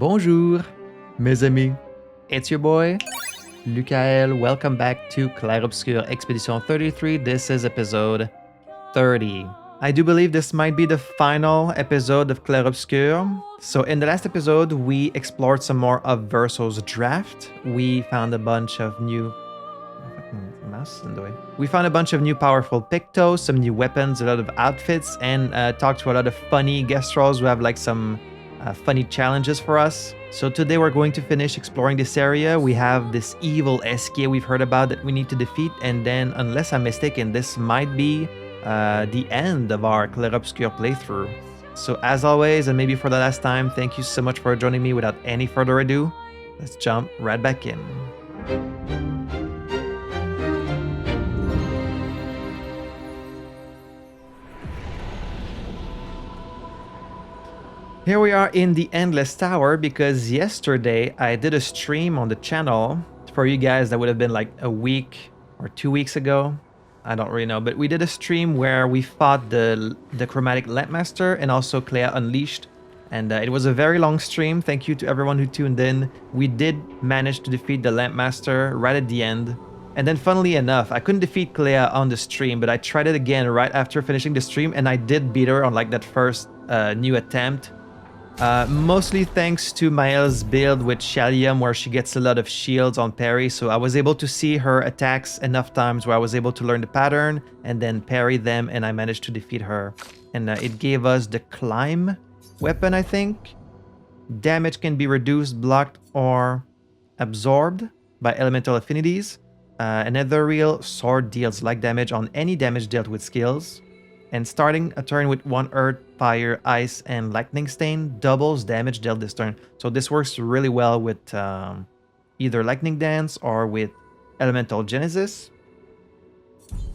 Bonjour, mes amis. It's your boy, Lukael. Welcome back to Clair Obscur Expedition 33. This is episode 30. I do believe this might be the final episode of Clair Obscur. So in the last episode, we explored some more of Verso's draft. We found a bunch of new... mouse in the way. We found a bunch of new powerful pictos, some new weapons, a lot of outfits, and talked to a lot of funny guest roles who have like some funny challenges for us. So today we're going to finish exploring this area. We have this evil Esquie we've heard about that we need to defeat, and then, unless I'm mistaken, this might be the end of our Clair Obscur playthrough. So as always, and maybe for the last time, thank you so much for joining me. Without any further ado, let's jump right back in. Here we are in the Endless Tower because yesterday I did a stream on the channel. For you guys, that would have been like a week or 2 weeks ago. I don't really know, but we did a stream where we fought the Chromatic Lampmaster and also Clair Unleashed. And it was a very long stream. Thank you to everyone who tuned in. We did manage to defeat the Lampmaster right at the end. And then funnily enough, I couldn't defeat Clair on the stream, but I tried it again right after finishing the stream, and I did beat her on like that first new attempt. Mostly thanks to Mael's build with Shalium, where she gets a lot of shields on parry, so I was able to see her attacks enough times where I was able to learn the pattern and then parry them, and I managed to defeat her. And it gave us the Climb weapon, I think. Damage can be reduced, blocked, or absorbed by elemental affinities. Another real sword deals like damage on any damage dealt with skills. And starting a turn with 1 Earth, Fire, Ice, and Lightning Stain doubles damage dealt this turn. So this works really well with either Lightning Dance or with Elemental Genesis.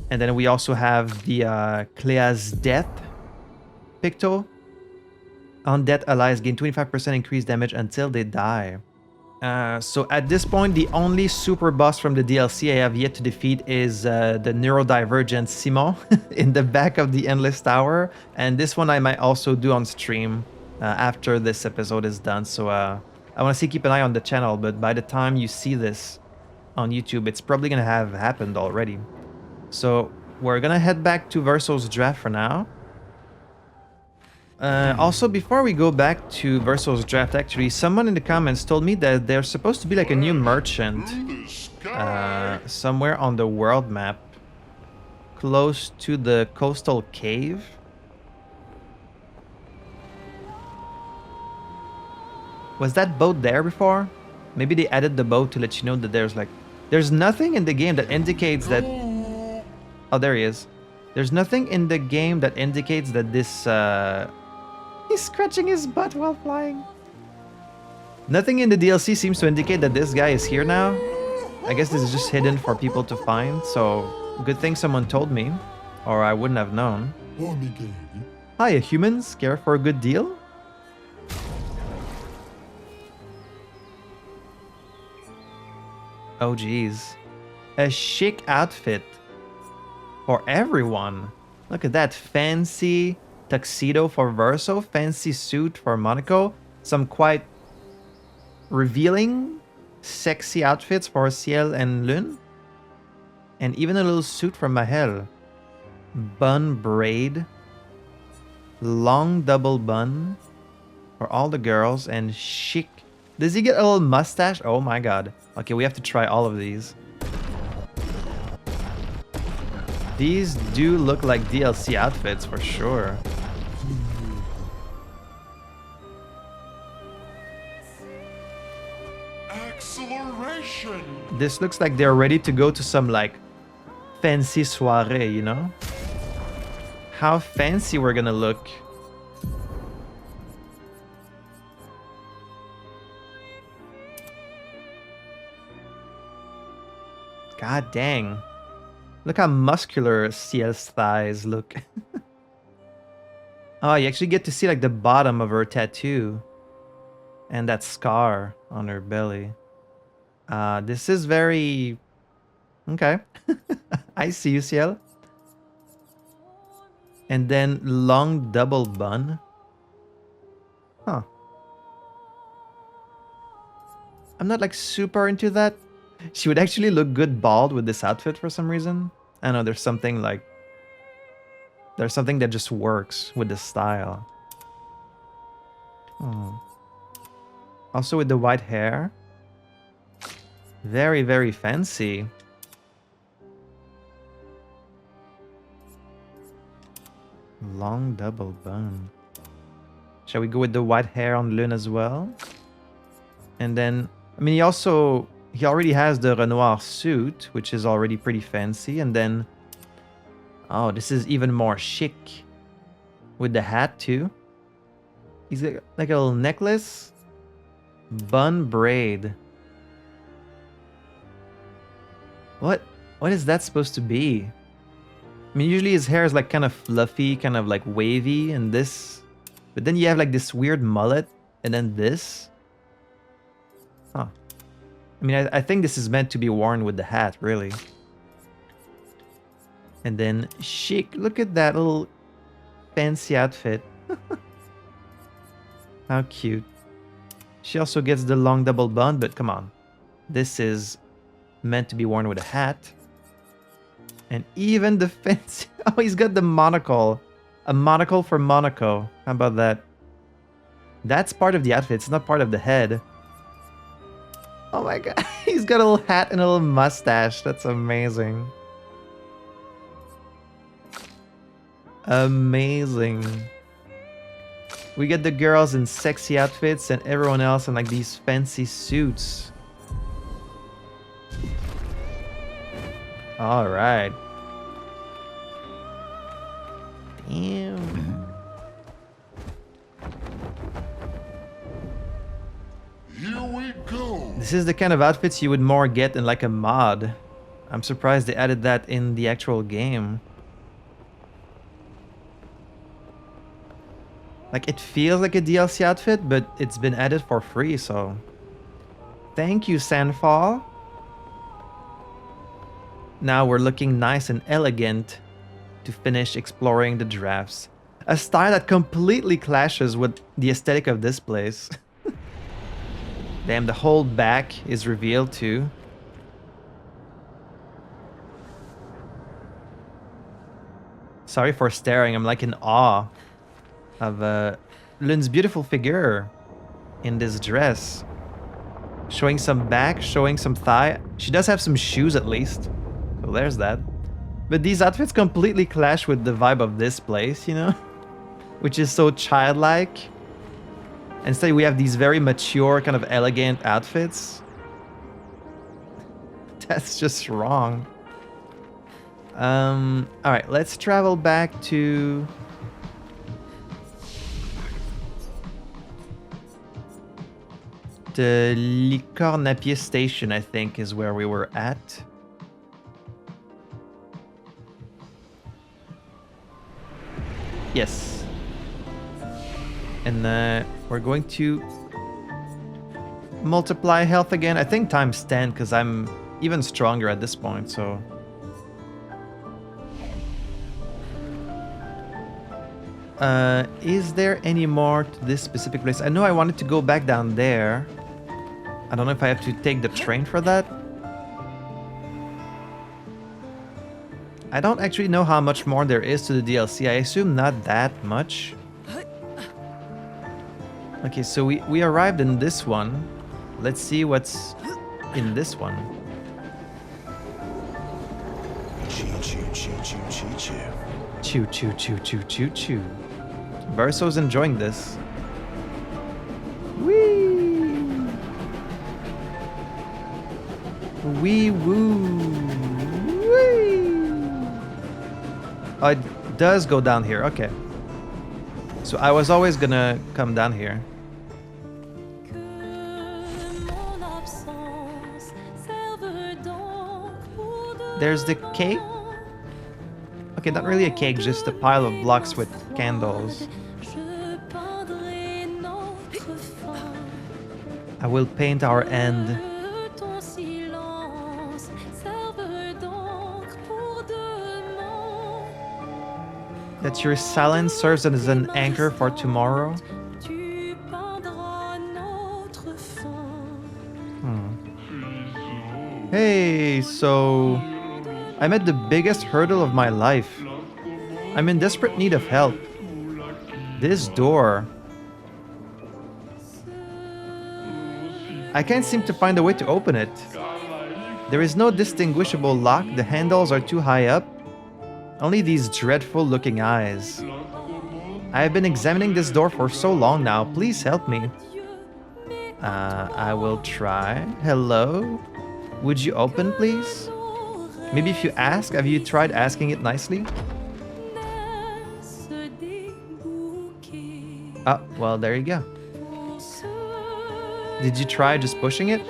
And then we also have the Clair's Death Picto. On death, allies gain 25% increased damage until they die. So at this point, the only super boss from the DLC I have yet to defeat is the neurodivergent Simon in the back of the Endless Tower. And this one I might also do on stream after this episode is done. So I want to keep an eye on the channel, but by the time you see this on YouTube, it's probably going to have happened already. So we're going to head back to Verso's draft for now. Also, before we go back to Verso's draft, actually, someone in the comments told me that there's supposed to be like a new merchant somewhere on the world map close to the coastal cave. Was that boat there before? Maybe they added the boat to let you know that there's nothing in the game that indicates that... Oh, there he is. There's nothing in the game that indicates that this... He's scratching his butt while flying. Nothing in the DLC seems to indicate that this guy is here now. I guess this is just hidden for people to find, so good thing someone told me, or I wouldn't have known. Hiya, humans. Care for a good deal? Oh, geez. A chic outfit for everyone. Look at that fancy tuxedo for Verso, fancy suit for Monaco, some quite revealing, sexy outfits for Ciel and Lune, and even a little suit for Mahel. Bun braid, long double bun for all the girls, and chic. Does he get a little mustache? Oh my god. Okay, we have to try all of these. These do look like DLC outfits for sure. Acceleration. This looks like they're ready to go to some like fancy soiree, you know? How fancy we're gonna look. God dang. Look how muscular Ciel's thighs look. Oh, you actually get to see like the bottom of her tattoo. And that scar on her belly. This is very... Okay. I see you, Ciel. And then long double bun. Huh. I'm not like super into that. She would actually look good bald with this outfit for some reason. I know there's something that just works with the style. Oh. Also with the white hair. Very, very fancy. Long double bun. Shall we go with the white hair on Lune as well? And then, I mean, he already has the Renoir suit, which is already pretty fancy. And then, oh, this is even more chic. With the hat too. He's got like a little necklace. Bun braid. What is that supposed to be? I mean, usually his hair is like kind of fluffy, kind of like wavy, and this. But then you have like this weird mullet, and then this. Huh. I mean, I think this is meant to be worn with the hat, really. And then chic. Look at that little fancy outfit. How cute. She also gets the long double bun, but come on. This is meant to be worn with a hat. And even the fancy... Oh, he's got the monocle. A monocle for Monaco. How about that? That's part of the outfit. It's not part of the head. Oh my god. He's got a little hat and a little mustache. That's amazing. Amazing. We get the girls in sexy outfits and everyone else in like these fancy suits. All right. Damn. Here we go. This is the kind of outfits you would more get in like a mod. I'm surprised they added that in the actual game. Like, it feels like a DLC outfit, but it's been added for free, so... Thank you, Sandfall. Now we're looking nice and elegant to finish exploring the drafts. A style that completely clashes with the aesthetic of this place. Damn, the whole back is revealed too. Sorry for staring, I'm like in awe of Lune's beautiful figure in this dress. Showing some back, showing some thigh. She does have some shoes at least. So there's that. But these outfits completely clash with the vibe of this place, you know? Which is so childlike. Instead we have these very mature, kind of elegant outfits. That's just wrong. Alright, let's travel back to... the Licorne-Napier station, I think, is where we were at. Yes. And we're going to multiply health again. I think times 10, because I'm even stronger at this point, so... is there any more to this specific place? I know I wanted to go back down there. I don't know if I have to take the train for that. I don't actually know how much more there is to the DLC. I assume not that much. Okay, so we arrived in this one. Let's see what's in this one. Choo choo choo choo choo choo. Choo choo choo choo choo choo. Verso's enjoying this. Whee! Wee woo! Whee! Oh, it does go down here. Okay. So I was always gonna come down here. There's the cake. Okay, not really a cake, just a pile of blocks with candles. I will paint our end. That your silence serves as an anchor for tomorrow. Hey, so I'm at the biggest hurdle of my life. I'm in desperate need of help. This door. I can't seem to find a way to open it. There is no distinguishable lock, the handles are too high up. Only these dreadful looking eyes. I have been examining this door for so long now, please help me. I will try. Hello? Would you open, please? Maybe if you ask, have you tried asking it nicely? Oh, well, there you go. Did you try just pushing it?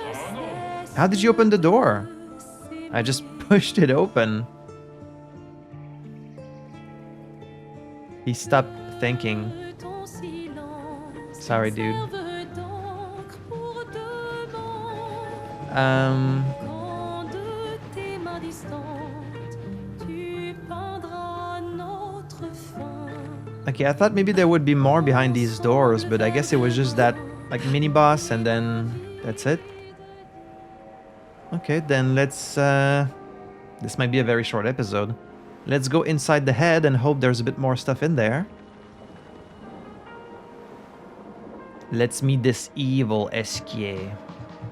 How did you open the door? I just pushed it open. He stopped thinking. Sorry, dude. Okay, I thought maybe there would be more behind these doors, but I guess it was just that, like, mini-boss and then that's it. Okay, then let's, this might be a very short episode. Let's go inside the head and hope there's a bit more stuff in there. Let's meet this evil Esquie.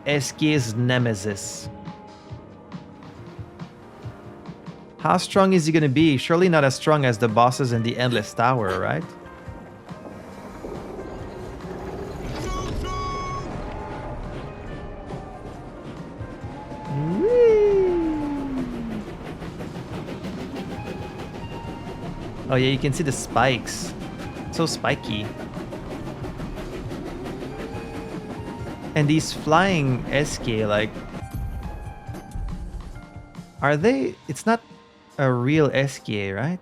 Esquie's nemesis. How strong is he gonna be? Surely not as strong as the bosses in the Endless Tower, right? Oh yeah, you can see the spikes. So spiky. And these flying Esquie, like... Are they... It's not a real Esquie, right?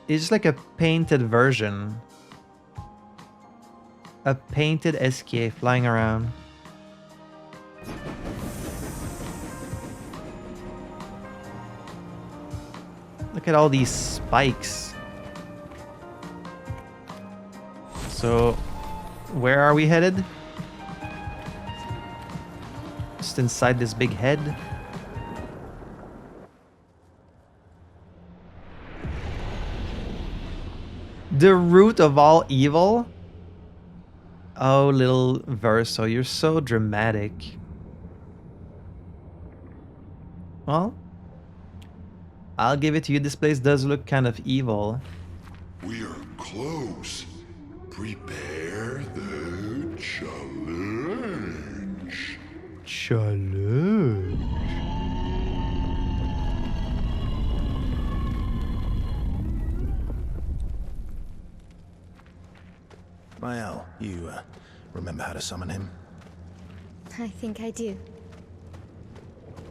It's just like a painted version. A painted Esquie flying around. Look at all these spikes. So, where are we headed? Just inside this big head. The root of all evil? Oh, little Verso, you're so dramatic. Well, I'll give it to you. This place does look kind of evil. We are close. Prepare the challenge. Challenge. Lukael, you remember how to summon him? I think I do.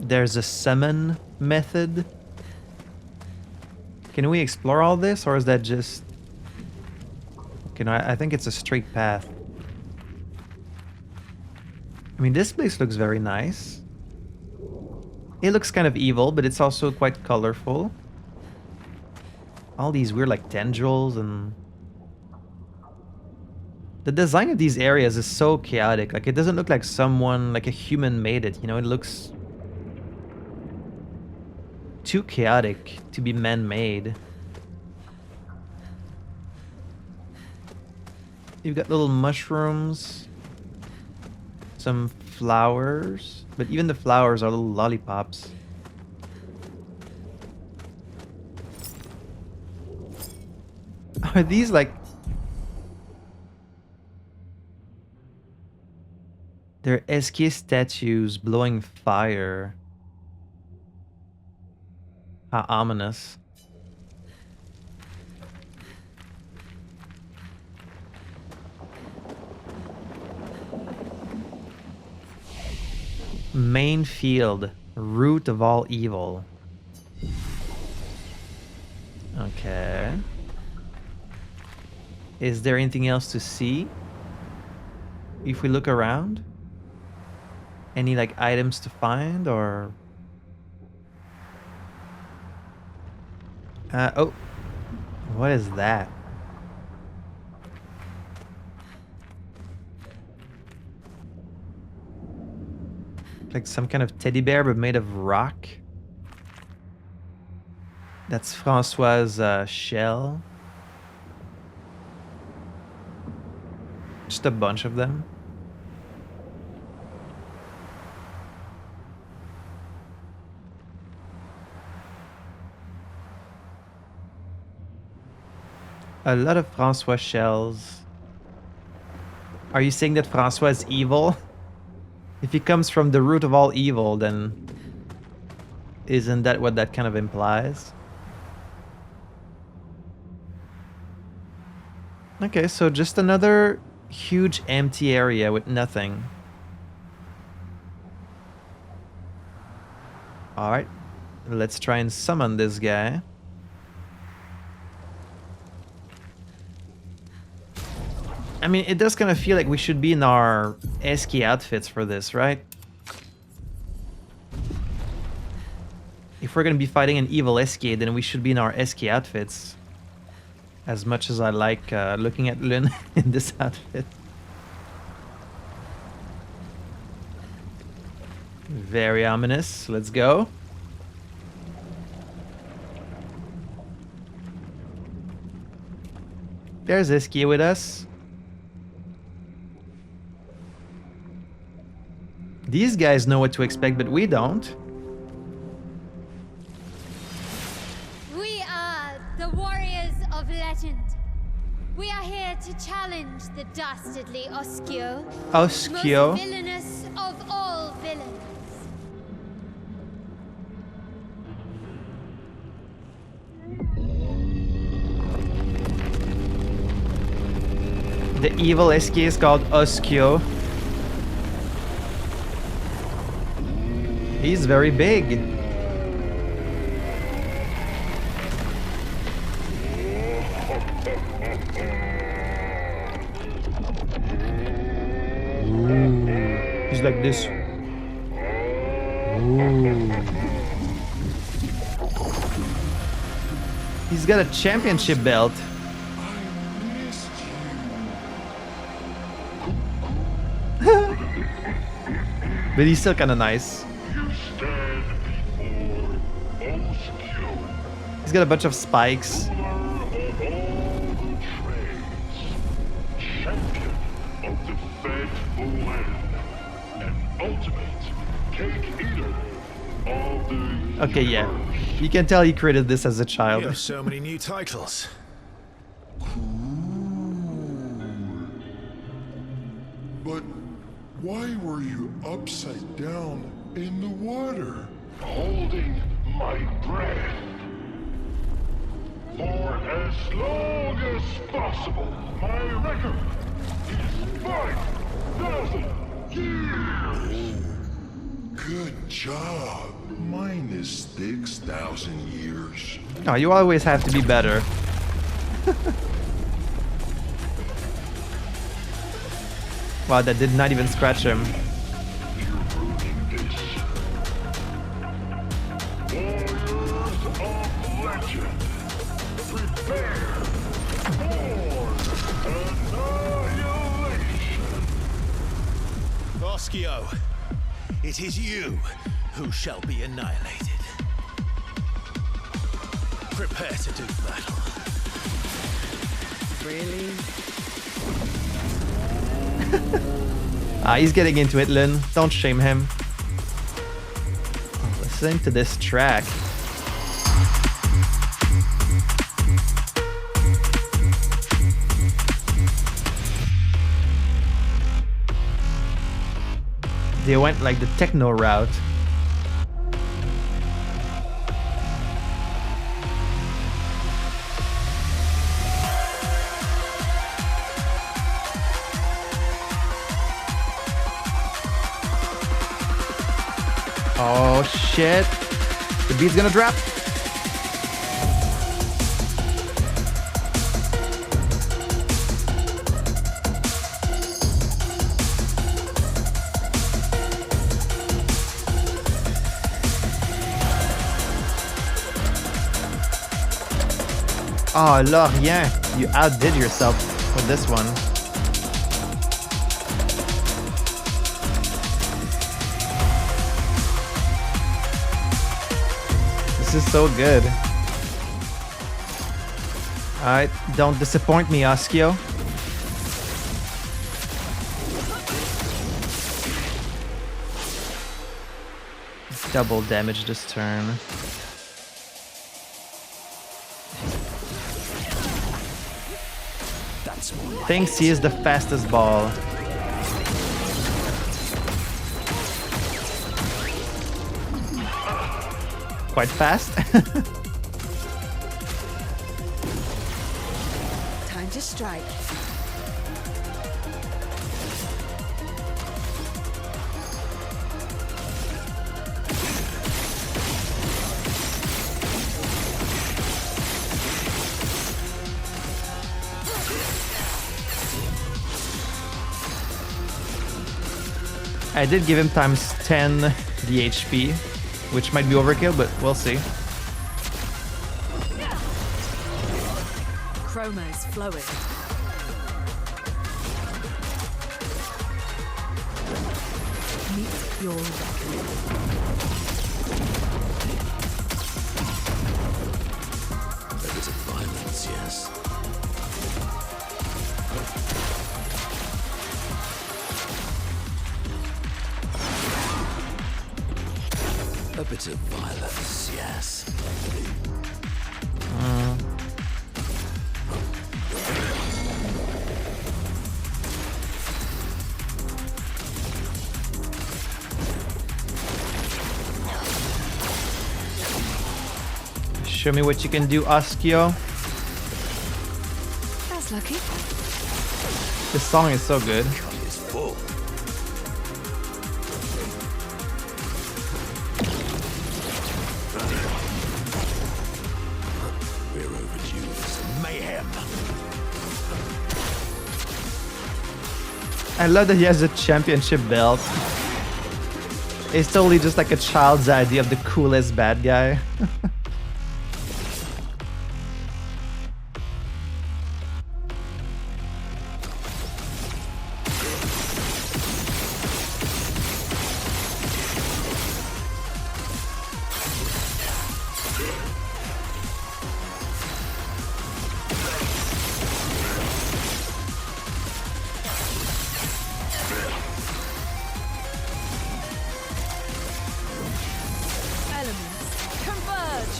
There's a summon method. Can we explore all this, or is that just... Okay, no, I think it's a straight path. I mean, this place looks very nice. It looks kind of evil, but it's also quite colorful. All these weird, like, tendrils and... The design of these areas is so chaotic. Like, it doesn't look like someone, like a human made it, you know? It looks... too chaotic to be man-made. You've got little mushrooms, some flowers, but even the flowers are little lollipops. Are these like... They're Esquie statues blowing fire. How ominous. Main field, root of all evil. Okay. Is there anything else to see? If we look around? Any like items to find or... oh. What is that? Like some kind of teddy bear, but made of rock. That's Francois' shell. Just a bunch of them. A lot of Francois shells. Are you saying that Francois is evil? If he comes from the root of all evil, then isn't that what that kind of implies? Okay, so just another huge empty area with nothing. Alright, let's try and summon this guy. I mean, it does kind of feel like we should be in our Esquie outfits for this, right? If we're going to be fighting an evil Esquie, then we should be in our Esquie outfits. As much as I like looking at Lynn in this outfit. Very ominous. Let's go. There's Esquie with us. These guys know what to expect, but we don't. We are the warriors of legend. We are here to challenge the dastardly Osquio. Osquio. Most villainous of all villains. The evil Esquie is called Osquio. He's very big. Ooh. He's like this. Ooh. He's got a championship belt. But he's still kind of nice. He's got a bunch of spikes. Okay, yeah. You can tell he created this as a child. You have so many new titles. But why were you upside down in the water? Holding my breath. For as long as possible, my record is 5,000 years. Good job. Mine is 6,000 years. No, you always have to be better. Wow, that did not even scratch him. Osquio, it is you who shall be annihilated. Prepare to do battle. Really? He's getting into it, Lynn. Don't shame him. Oh, listen to this track. They went like the techno route. Oh shit. The beat's gonna drop. Oh, là, rien. You outdid yourself with this one. is so good. Alright, don't disappoint me, Osquio. Double damage this turn. Thinks he is the fastest ball. Quite fast. Time to strike. I did give him times 10 the HP, which might be overkill, but we'll see. Chroma is flowing. Meet your reckoning. A bit of violence, yes. A bit of violence, yes. Show me what you can do, Osquio. That's lucky. This song is so good. Cup is full. We're overdue for some mayhem. I love that he has a championship belt. It's totally just like a child's idea of the coolest bad guy. Elements converge.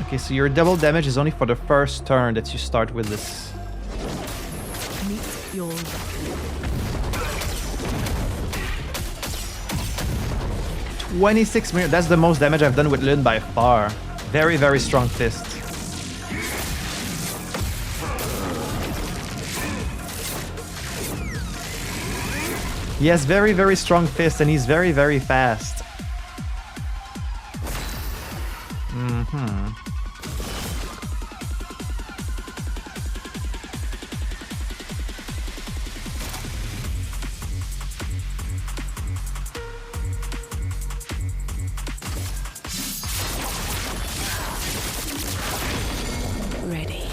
Okay, so your double damage is only for the first turn that you start with this. Meet your reckoning. 26 minutes. That's the most damage I've done with Lyn by far. Very, very strong fist. He has very, very strong fist and he's very, very fast. Ready.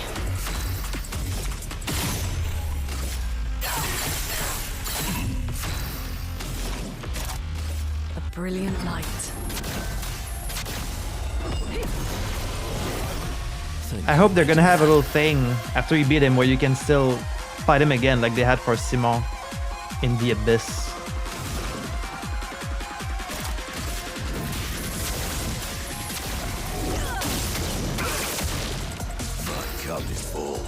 A brilliant light. I hope they're gonna have a little thing after you beat him where you can still fight him again like they had for Simon in the Abyss. My cup is full.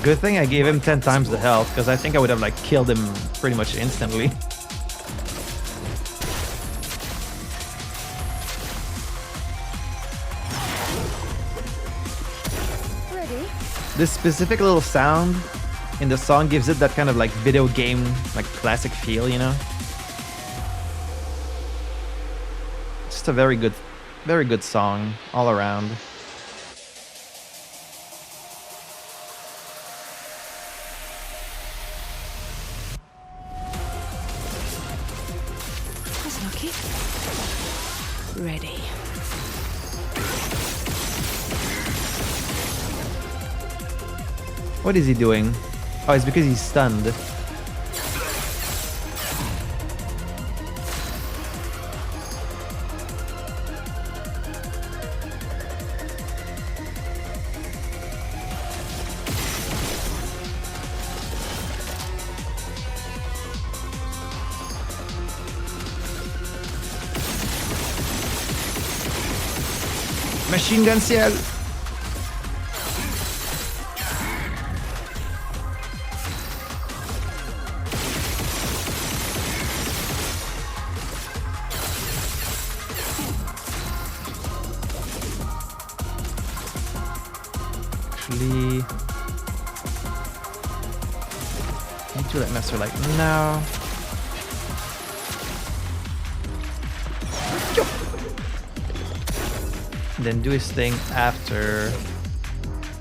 Good thing I gave him 10 times the health, because I think I would have like killed him pretty much instantly. Ready. This specific little sound in the song gives it that kind of like video game, like classic feel, you know? Just a very good song all around. That's lucky. Ready. What is he doing? Oh, it's because he's stunned. Machine gun ciel. Actually, need to let master like now. Then do his thing after,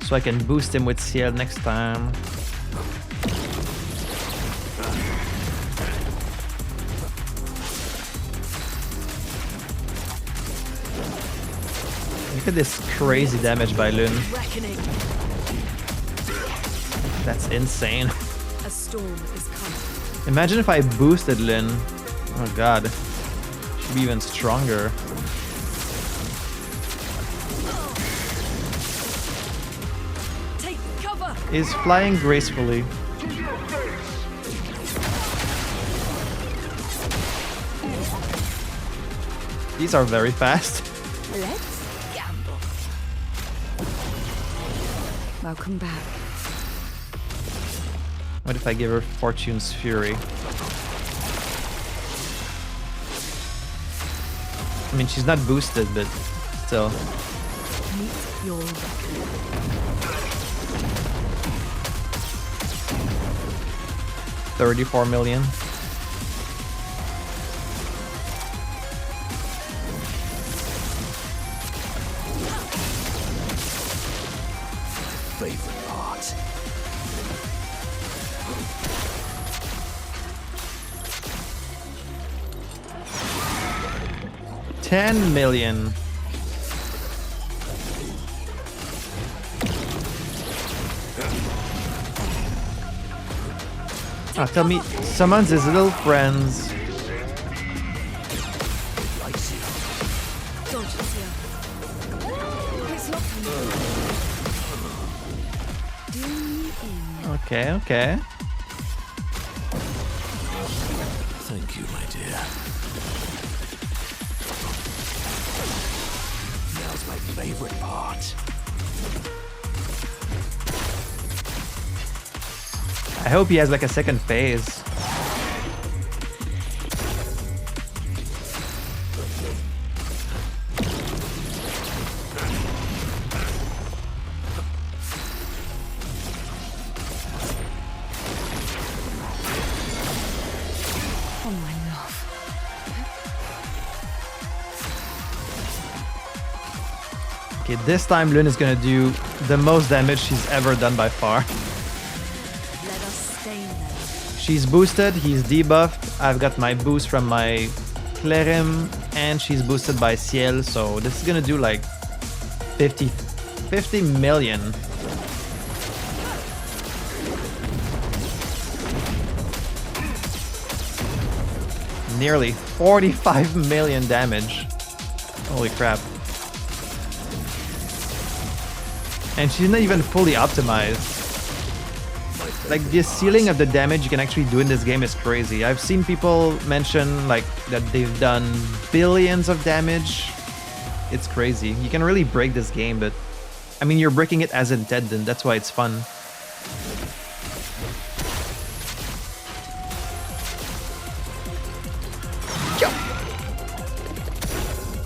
so I can boost him with Ciel next time. Look at this crazy damage by Lune. Reckoning. That's insane. A storm is coming. Imagine if I boosted Lyn. Oh god. She'd be even stronger. Take cover. Is flying gracefully. These are very fast. Let's gamble. Welcome back. What if I give her Fortune's Fury? I mean, she's not boosted, but still. Meet your reckoning. 34 million. Favorite part. $10 million. Oh, tell me, summons his little friends. Dodge it here. It's not do me in. Okay, okay. Thank you, my dear. Now's my favorite part. I hope he has like a second phase. Oh my love. Okay, this time Lune is gonna do the most damage she's ever done by far. Let us stain them. She's boosted, he's debuffed. I've got my boost from my Clairim, and she's boosted by Ciel, so this is gonna do like 50 million. Nearly 45 million damage. Holy crap. And she's not even fully optimized. Like, the ceiling of the damage you can actually do in this game is crazy. I've seen people mention like that they've done billions of damage. It's crazy. You can really break this game, but I mean, you're breaking it as intended. That's why it's fun.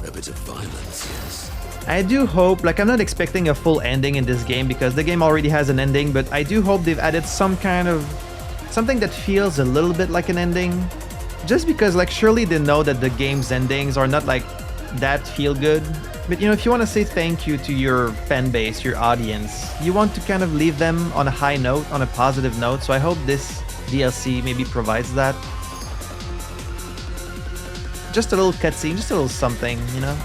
A bit of violence, yes. I do hope, like, I'm not expecting a full ending in this game because the game already has an ending, but I do hope they've added some kind of something that feels a little bit like an ending. Just because, like, surely they know that the game's endings are not like that feel good. But, you know, if you want to say thank you to your fan base, your audience, you want to kind of leave them on a high note, on a positive note. So I hope this DLC maybe provides that. just a little cutscene, just a little something, you know.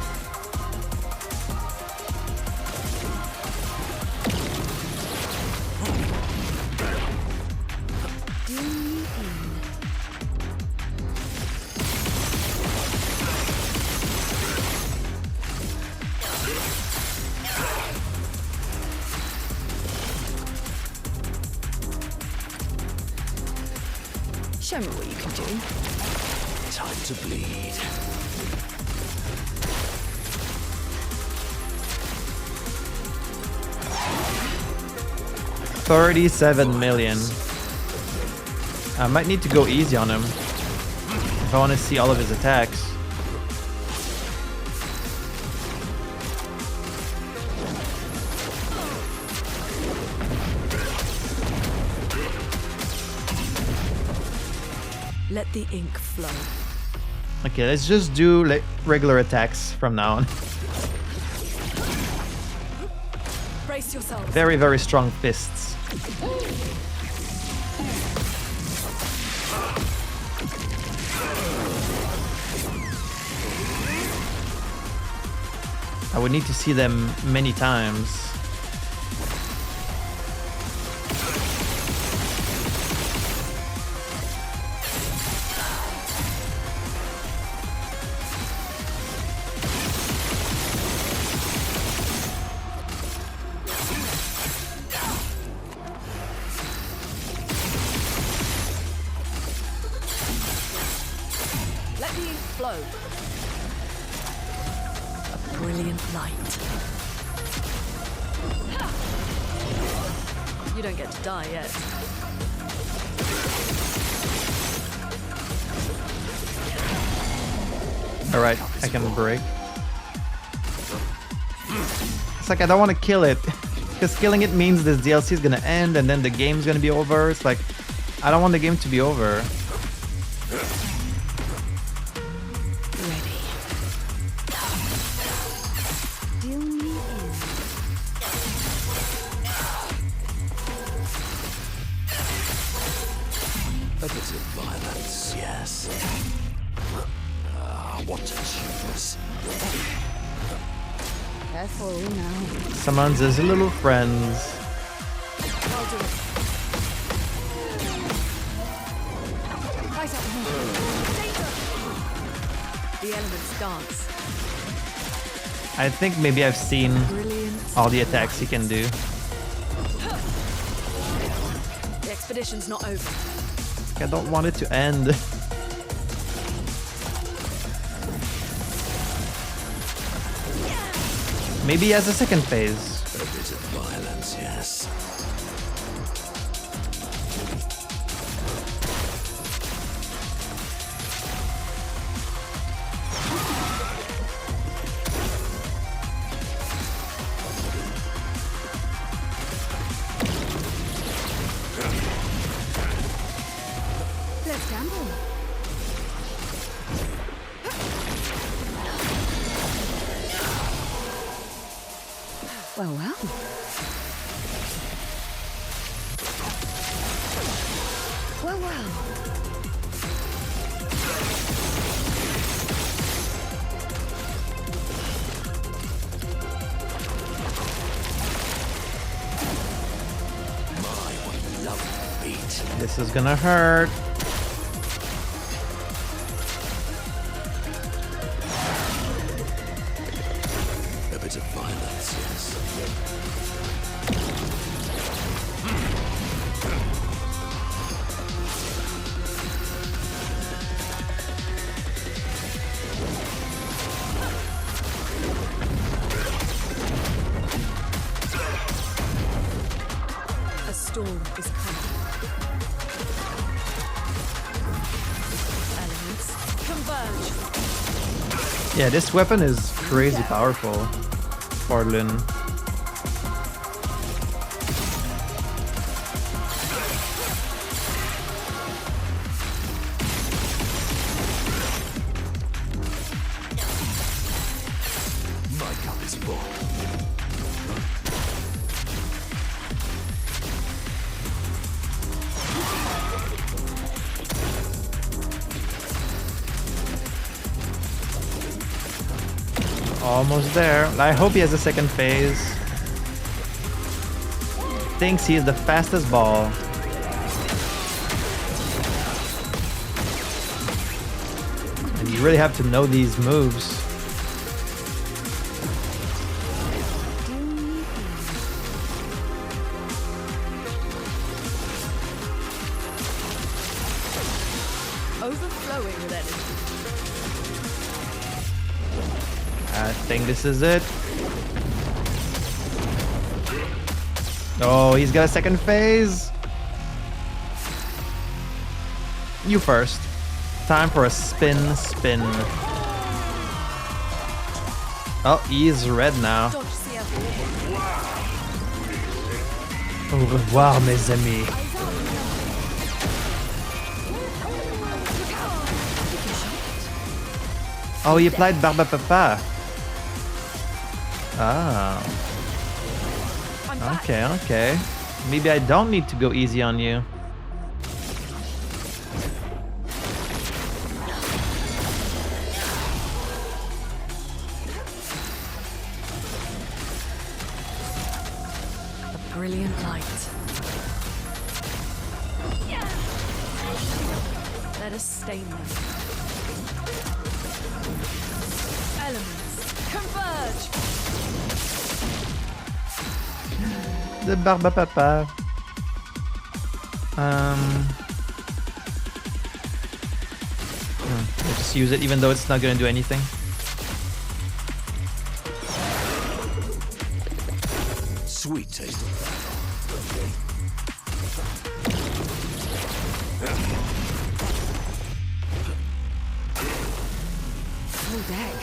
Show me what you can do. Time to bleed. $37 million. I might need to go easy on him if I want to see all of his attacks. Let the ink flow. Okay, let's just do like regular attacks from now on. Brace yourself. Very, very strong fists. I would need to see them many times. Let the ink flow. A brilliant light. You don't get to die yet. Alright, I can break. It's like I don't want to kill it. Because killing it means this DLC is gonna end and then the game's gonna be over. It's like, I don't want the game to be over. Ready. Deal me in. A bit of violence, yes. What to choose? Careful now. Summons his little friends. I'll do it. Right up here. Danger! The elements dance. I think maybe I've seen Brilliant. all the attacks he can do. The expedition's not over. I don't want it to end. Maybe he has a second phase. A bit of violence, yes. Let's gamble. Well, well. Well, well. This is gonna hurt. A bit of violence, yes. A storm is coming. Elements converge. Yeah, this weapon is crazy powerful for Lyn. My cup is full. Almost there. I hope he has a second phase. Thinks he is the fastest ball. And you really have to know these moves. Overflowing with energy. I think this is it. Oh, he's got a second phase. You first. Time for a spin. Oh, he's red now. Dodge CL. Au revoir, mes amis. Oh, he applied Barba Papa. Ah. Okay. Maybe I don't need to go easy on you. A brilliant light. Let us stain them. Elements converge. The Barba Papa. I'll just use it even though it's not gonna do anything. Sweet taste of Full deck.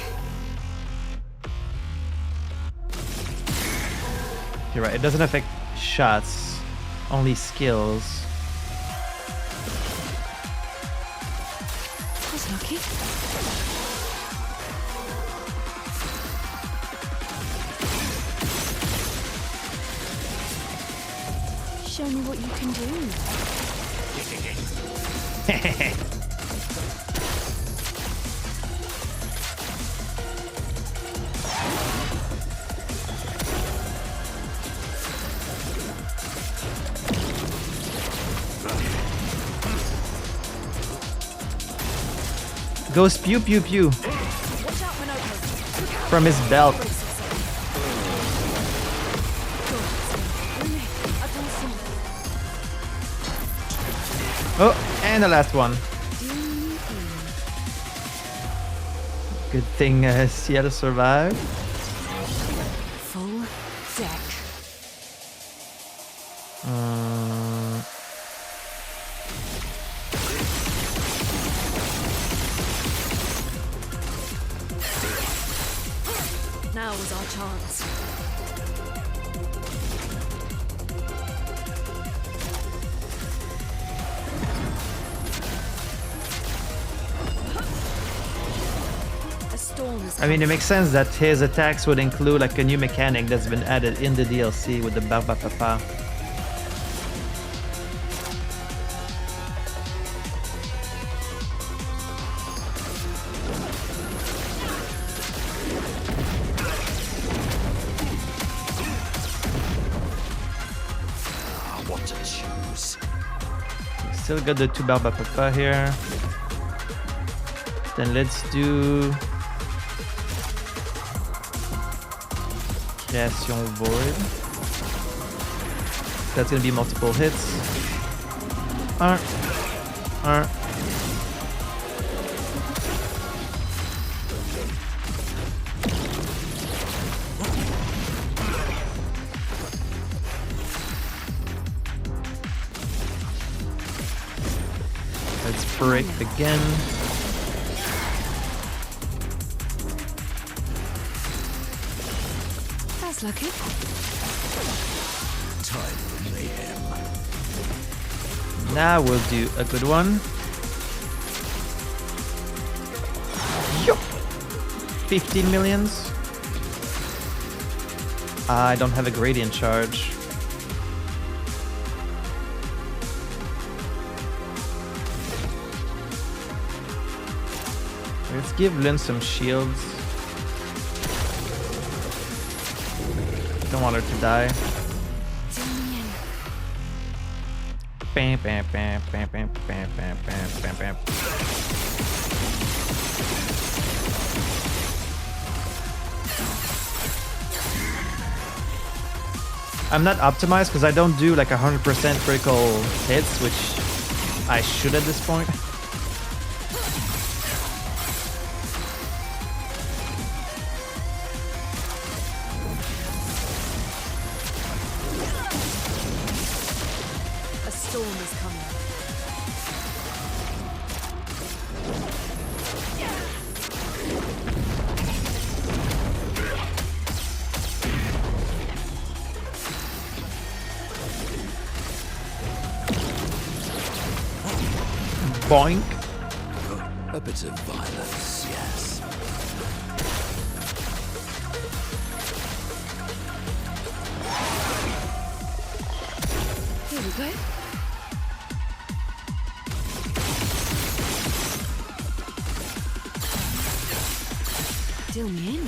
You're right, it doesn't affect shots, only skills. That's lucky. Show me what you can do. Goes pew pew pew Watch out, Monopo. from his belt. Oh, and the last one. Good thing Ciel survived. Full deck. Now was our chance. A storm is I mean, it makes sense that his attacks would include like a new mechanic that's been added in the DLC with the Barba Papa. what to choose. Still got the two Barba Papa here. Then let's do Création Void. That's gonna be multiple hits. Let's break again. That's lucky. Time for mayhem. Now we'll do a good one. Yup. 15 millions. I don't have a gradient charge. Let's give Lynn some shields. Don't want her to die. Bam, bam, bam, bam, bam, bam, bam, bam, bam, bam. I'm not optimized because I don't do like 100% critical hits, which I should at this point. A storm is coming. Boink. A bit of violence, yes. Here we go. Deal me in.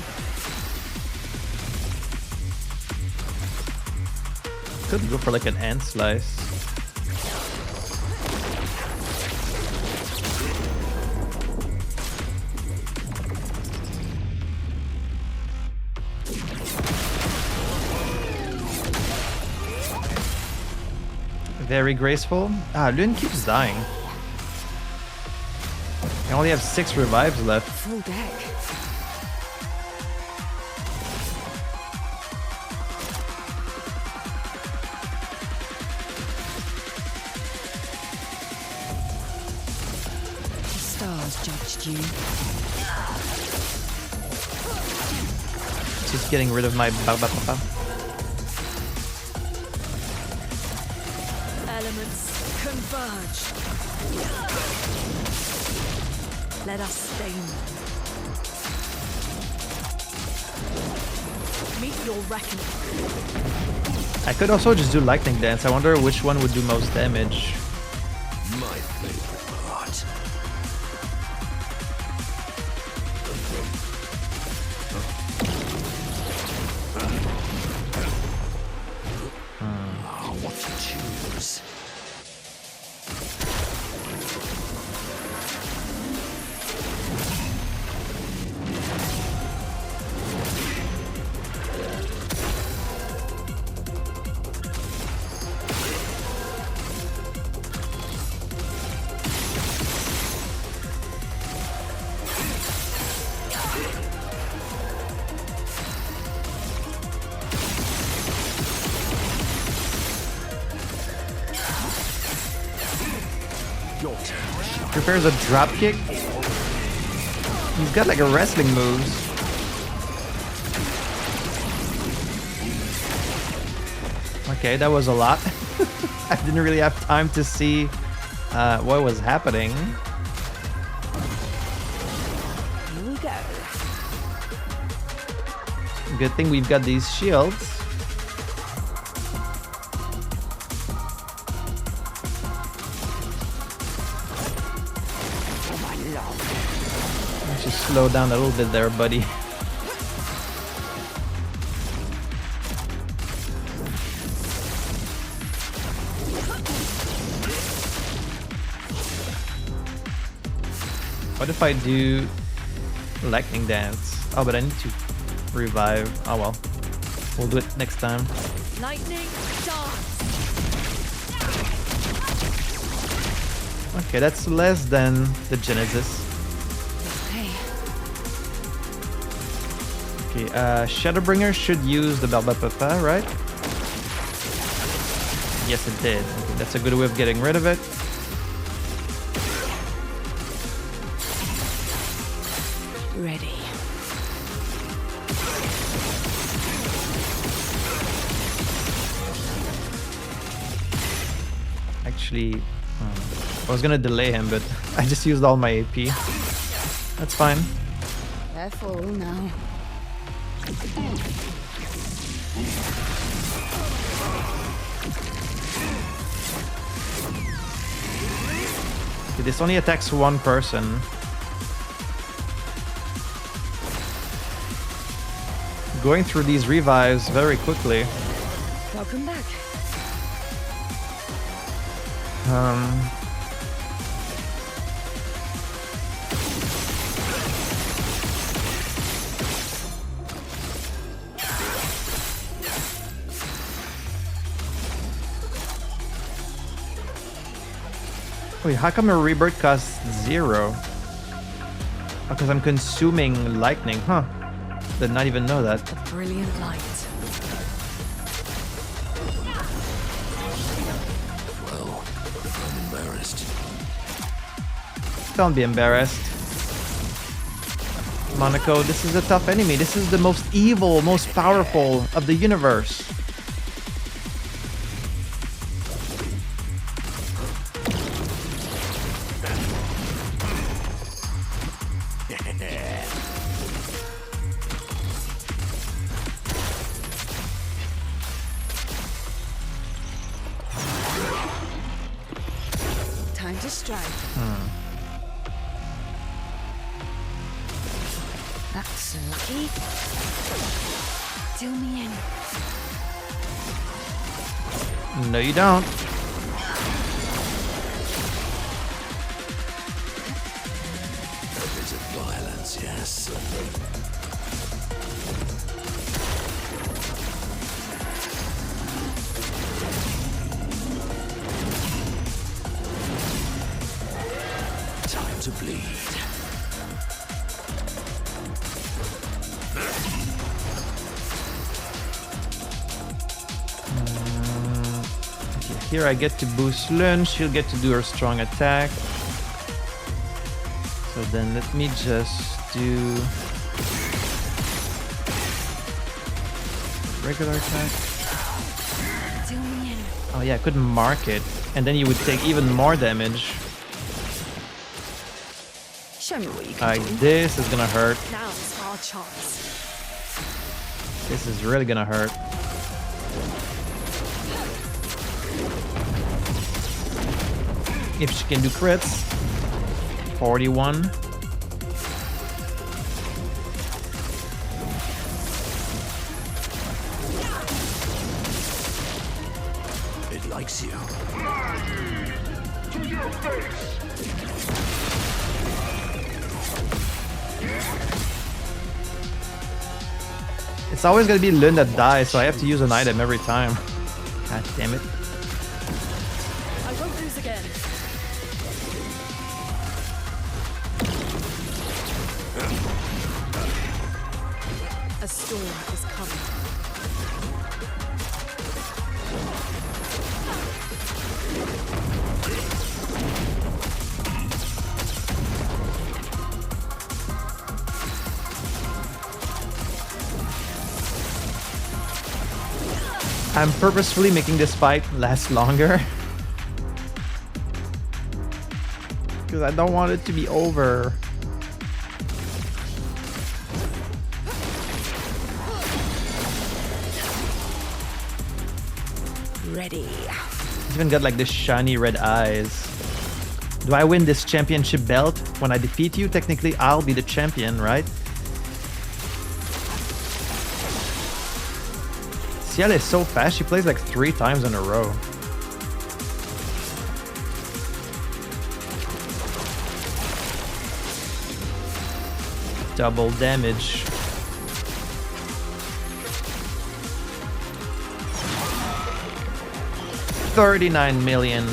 Could go for like an ant slice. Very graceful. Ah, Lune keeps dying. I only have 6 revives left. Full deck. The stars judged you. Just getting rid of my Barbapapa. Elements converge. Let us stain them. Meet your reckoning. I could also just do Lightning Dance. I wonder which one would do most damage. My favorite part. What to choose? Your turn. Prepares a drop kick. He's got like a wrestling moves. Okay, that was a lot. I didn't really have time to see what was happening. Here we go. Good thing we've got these shields. Just slow down a little bit there, buddy. What if I do Lightning Dance? Oh, but I need to revive. Oh well. We'll do it next time. Lightning dance. Okay, that's less than the Genesis. Okay. Okay, Shadowbringer should use the Barbapapa, right? Yes, it did. Okay, that's a good way of getting rid of it. Ready. Actually, I was gonna delay him, but I just used all my AP. That's fine. Careful now. Okay, this only attacks one person. going through these revives very quickly. Welcome back. Wait, how come a rebirth costs 0? Because I'm consuming lightning, huh? Did not even know that. A brilliant light. Well, I'm embarrassed. Don't be embarrassed. Monaco, this is a tough enemy. This is the most evil, most powerful of the universe. Time to strike. That's lucky. Deal me in. No, you don't. A bit of violence, yes. Time to bleed. Here I get to boost Lun, she'll get to do her strong attack. So then let me just do regular attack. Deal me in. Oh yeah, I couldn't mark it. And then you would take even more damage. Show me what you can Like do. this is gonna hurt. Now's our chance. This is really gonna hurt. If she can do crits. 41. It likes you. To your face! It's always gonna be Lun that dies, so I have to use an item every time. God damn it. I won't lose again. A storm is coming. I'm purposefully making this fight last longer. Because I don't want it to be over. Ready. He's even got like this shiny red eyes. Do I win this championship belt? When I defeat you, technically I'll be the champion, right? Ciel is so fast, she plays like 3 times in a row. Double damage. $39 million.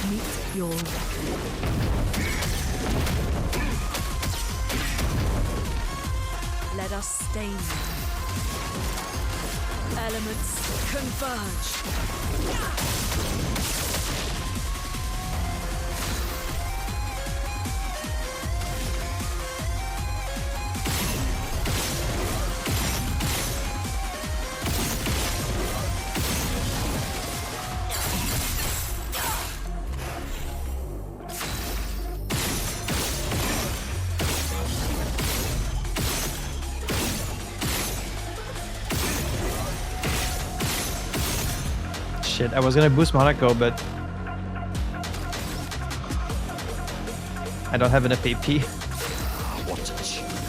Meet your reckoning. Let us stain them. Elements converge. Shit, I was gonna boost Monaco, but I don't have enough AP.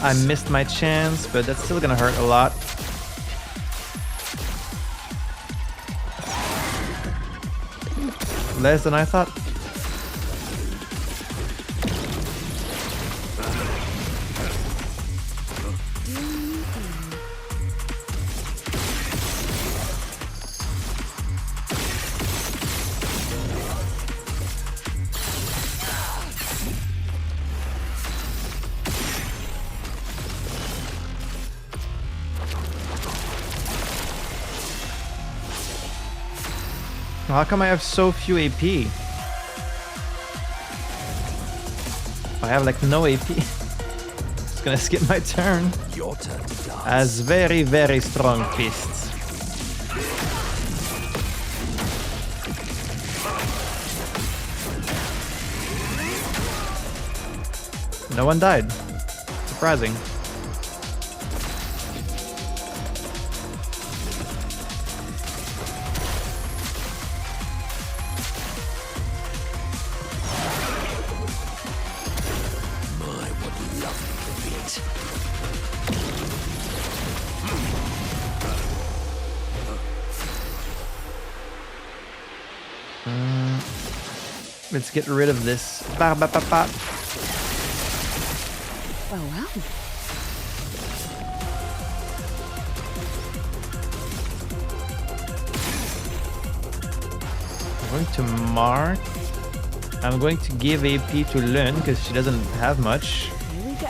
I missed my chance, but that's still gonna hurt a lot. Less than I thought. How come I have so few AP? I have like no AP. Just gonna skip my turn. Your turn to dance. As very, very strong fists. No one died. Surprising. Let's get rid of this. Ba, ba, ba, ba. Well, well. I'm going to mark. I'm going to give AP to Lun because she doesn't have much. Here we go.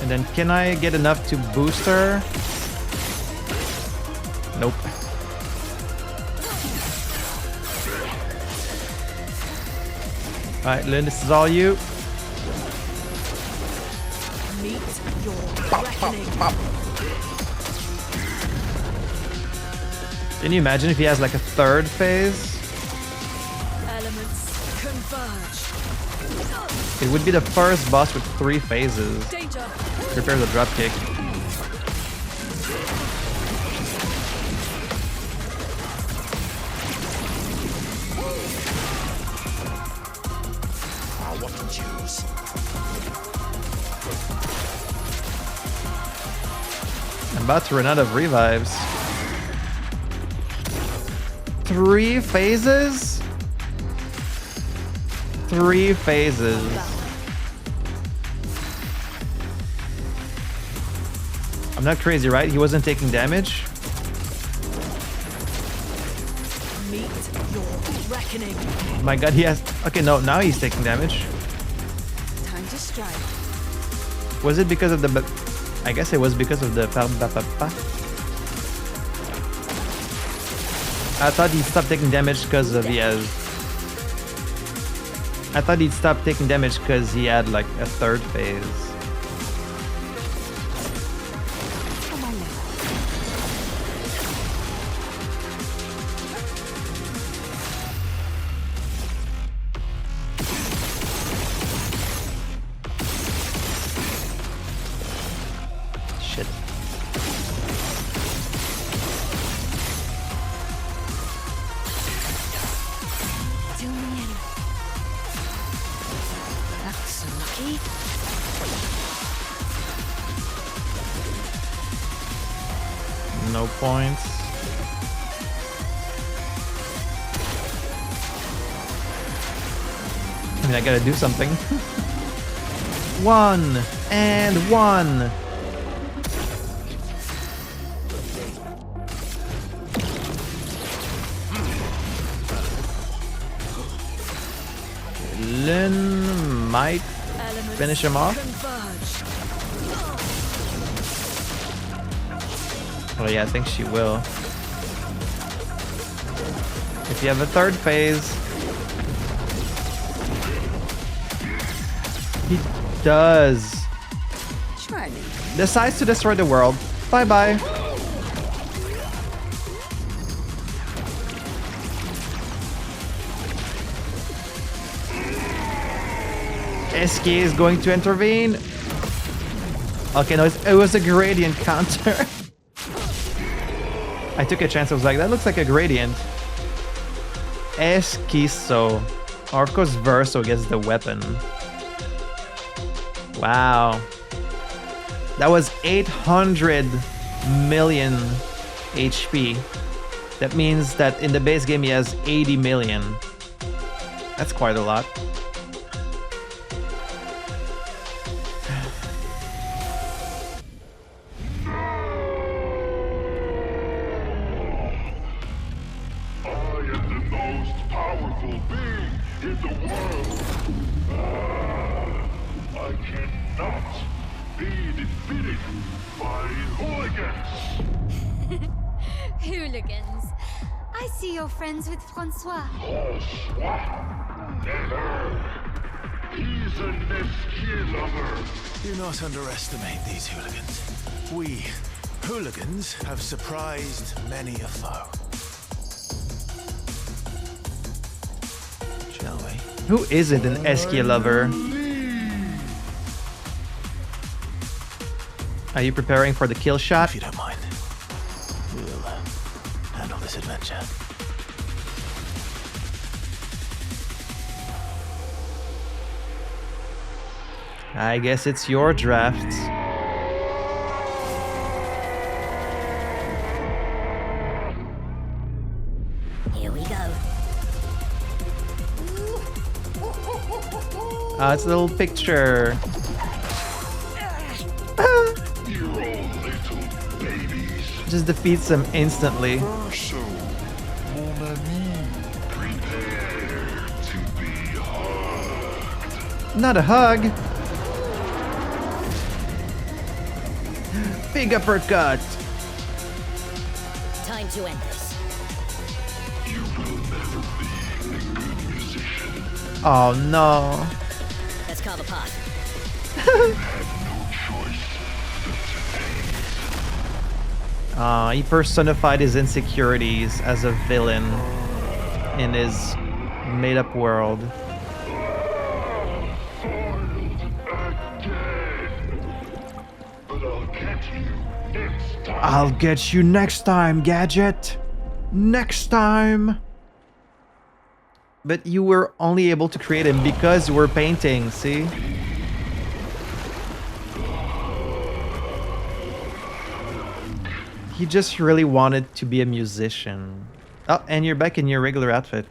And then can I get enough to boost her? Nope. Alright, Lynn, this is all you. Meet your reckoning. Can you imagine if he has like a third phase? Elements converge. It would be the first boss with 3 phases. Danger. Prepare the dropkick. What to choose? I'm about to run out of revives. 3 phases? 3 phases. I'm not crazy, right? He wasn't taking damage? Meet your reckoning. Oh my god, he has... Okay, no, now he's taking damage. Time to strike. Was it because of the... I guess it was because of the... I thought he'd stop taking damage because of he has... I thought he'd stop taking damage because he had like a third phase. Come on now. Shit. Till the end. That's lucky. No points. I mean, I gotta do something. 1 and 1. Lynn might Elements finish him off. converge. Oh yeah, I think she will. If you have a third phase. He does. Try me. Decides to destroy the world. Bye bye. Esquie is going to intervene. Okay, no, it was a gradient counter. I took a chance. I was like, that looks like a gradient. Esquie. Or of course Verso gets the weapon. Wow. That was 800 million HP. That means that in the base game he has 80 million. That's quite a lot. Hooligans. I see you're friends with Francois. Never. He's an Esquie lover. Do not underestimate these hooligans. We, hooligans, have surprised many a foe. Shall we? Who isn't an Esquie lover? Are you preparing for the kill shot? If you don't mind, we'll handle this adventure. I guess it's your draft. Here we go. It's a little picture. You're all little babies. Just defeats him instantly. Verso, mon ami, prepare to be hugged. Not a hug. Big uppercut. Time to end this. You will never be a good musician. Oh no. Let's carve a path. You had no choice but to paint. He personified his insecurities as a villain in his made-up world. But I'll get you next time. I'll get you next time, Gadget. Next time. But you were only able to create him because you were painting, see? He just really wanted to be a musician. Oh, and you're back in your regular outfit.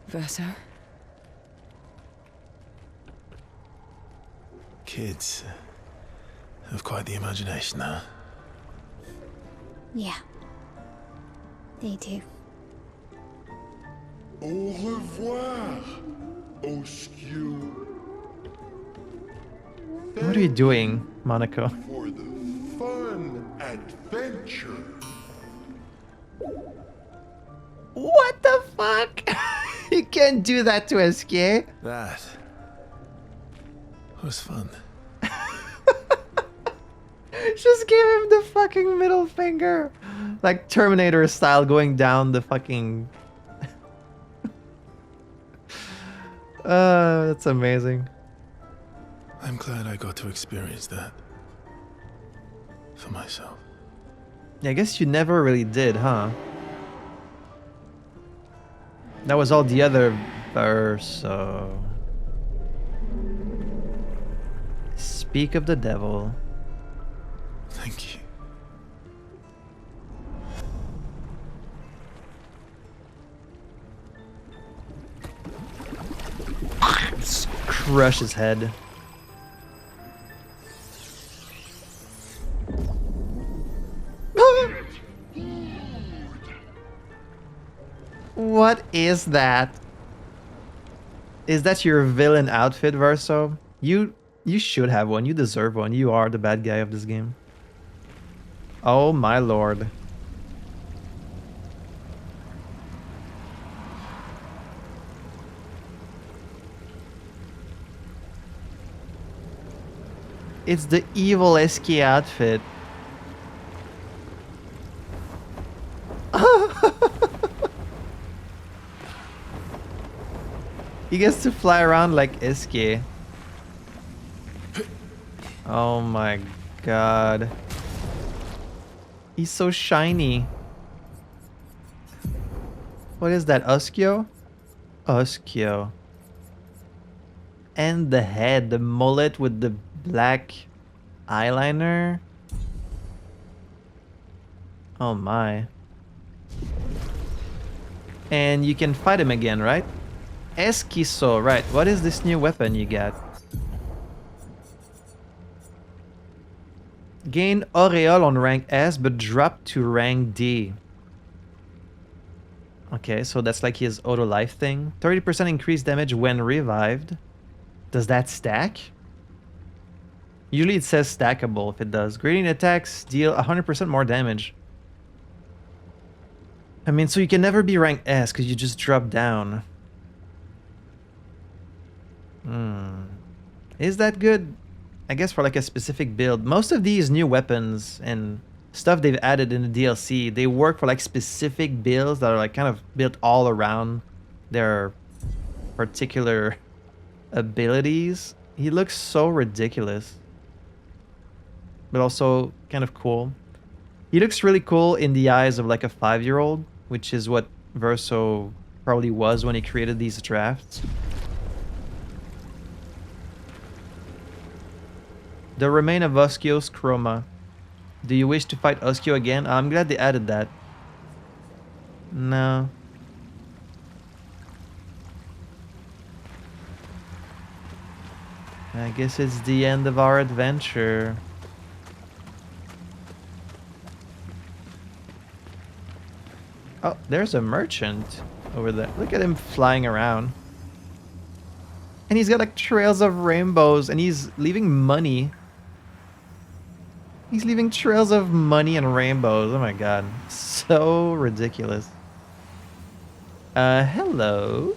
Verso? Kids have quite the imagination, huh? Yeah. They do. Au revoir, Osquio. What are you doing, Monaco? For the fun adventure. What the fuck? You can't do that to Esquie. That was fun. Just give him the fucking middle finger. Like Terminator style going down the fucking... That's amazing. I'm glad I got to experience that for myself. Yeah, I guess you never really did, huh? That was all the other Verso. Speak of the devil. Thank you. Just crush his head. What is that? Is that your villain outfit, Verso? You should have one. You deserve one. You are the bad guy of this game. Oh my lord. It's the evil Esquie outfit. He gets to fly around like Esquie. Oh my god. He's so shiny. What is that? Osquio? Osquio. And the head, the mullet with the black eyeliner. Oh my. And you can fight him again, right? Esquie, right. What is this new weapon you got? Gain Aureole on rank S, but drop to rank D. Okay, so that's like his auto life thing. 30% increased damage when revived. Does that stack? Usually it says stackable if it does. Gradient attacks deal 100% more damage. I mean, so you can never be rank S because you just drop down. Is that good? I guess for like a specific build. Most of these new weapons and stuff they've added in the DLC, they work for like specific builds that are like kind of built all around their particular abilities. He looks so ridiculous, but also kind of cool. He looks really cool in the eyes of like a 5-year-old, which is what Verso probably was when he created these drafts. The remain of Osquio's chroma. Do you wish to fight Osquio again? I'm glad they added that. No. I guess it's the end of our adventure. Oh, there's a merchant over there. Look at him flying around. And he's got like trails of rainbows and he's leaving money. He's leaving trails of money and rainbows. Oh my god. So ridiculous. Hello.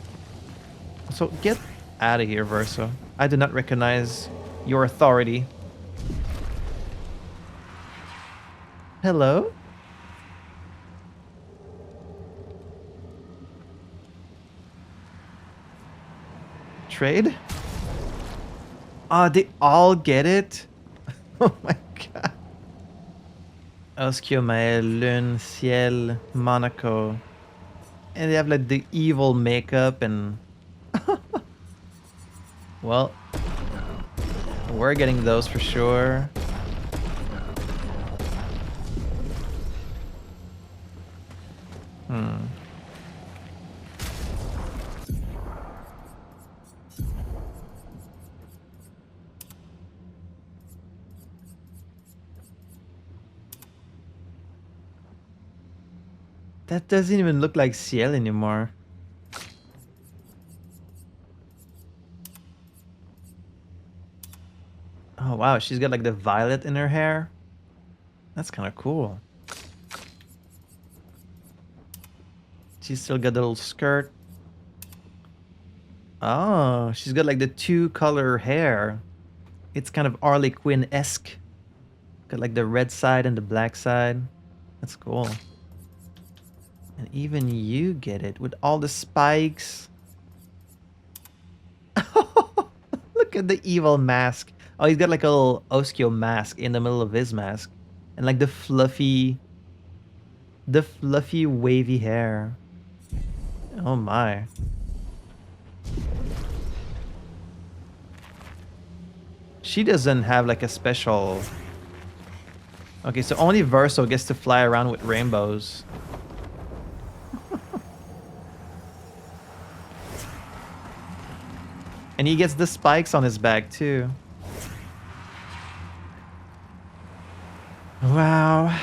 So get out of here, Verso. I did not recognize your authority. Hello? Trade? Ah, they all get it? Oh my god. Osquio, Mael, Lune, Ciel, Monaco. And they have like the evil makeup and... Well, we're getting those for sure. That doesn't even look like Ciel anymore. Oh wow, she's got like the violet in her hair. That's kind of cool. She's still got the little skirt. Oh, she's got like the 2-color hair. It's kind of Harley Quinn-esque. Got like the red side and the black side. That's cool. And even you get it with all the spikes. Look at the evil mask. Oh, he's got like a little Osquio mask in the middle of his mask. And like the fluffy wavy hair. Oh my. She doesn't have like a special... Okay, so only Verso gets to fly around with rainbows. And he gets the spikes on his back too. Wow.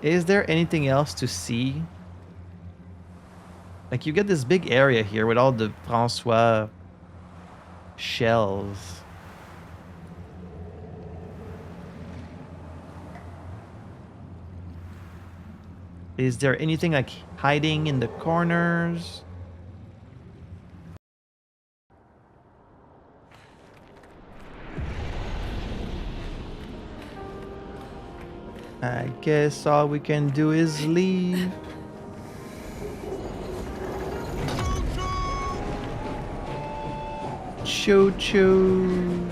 Is there anything else to see? Like you get this big area here with all the Francois shells. Is there anything like hiding in the corners? I guess all we can do is leave. Choo choo.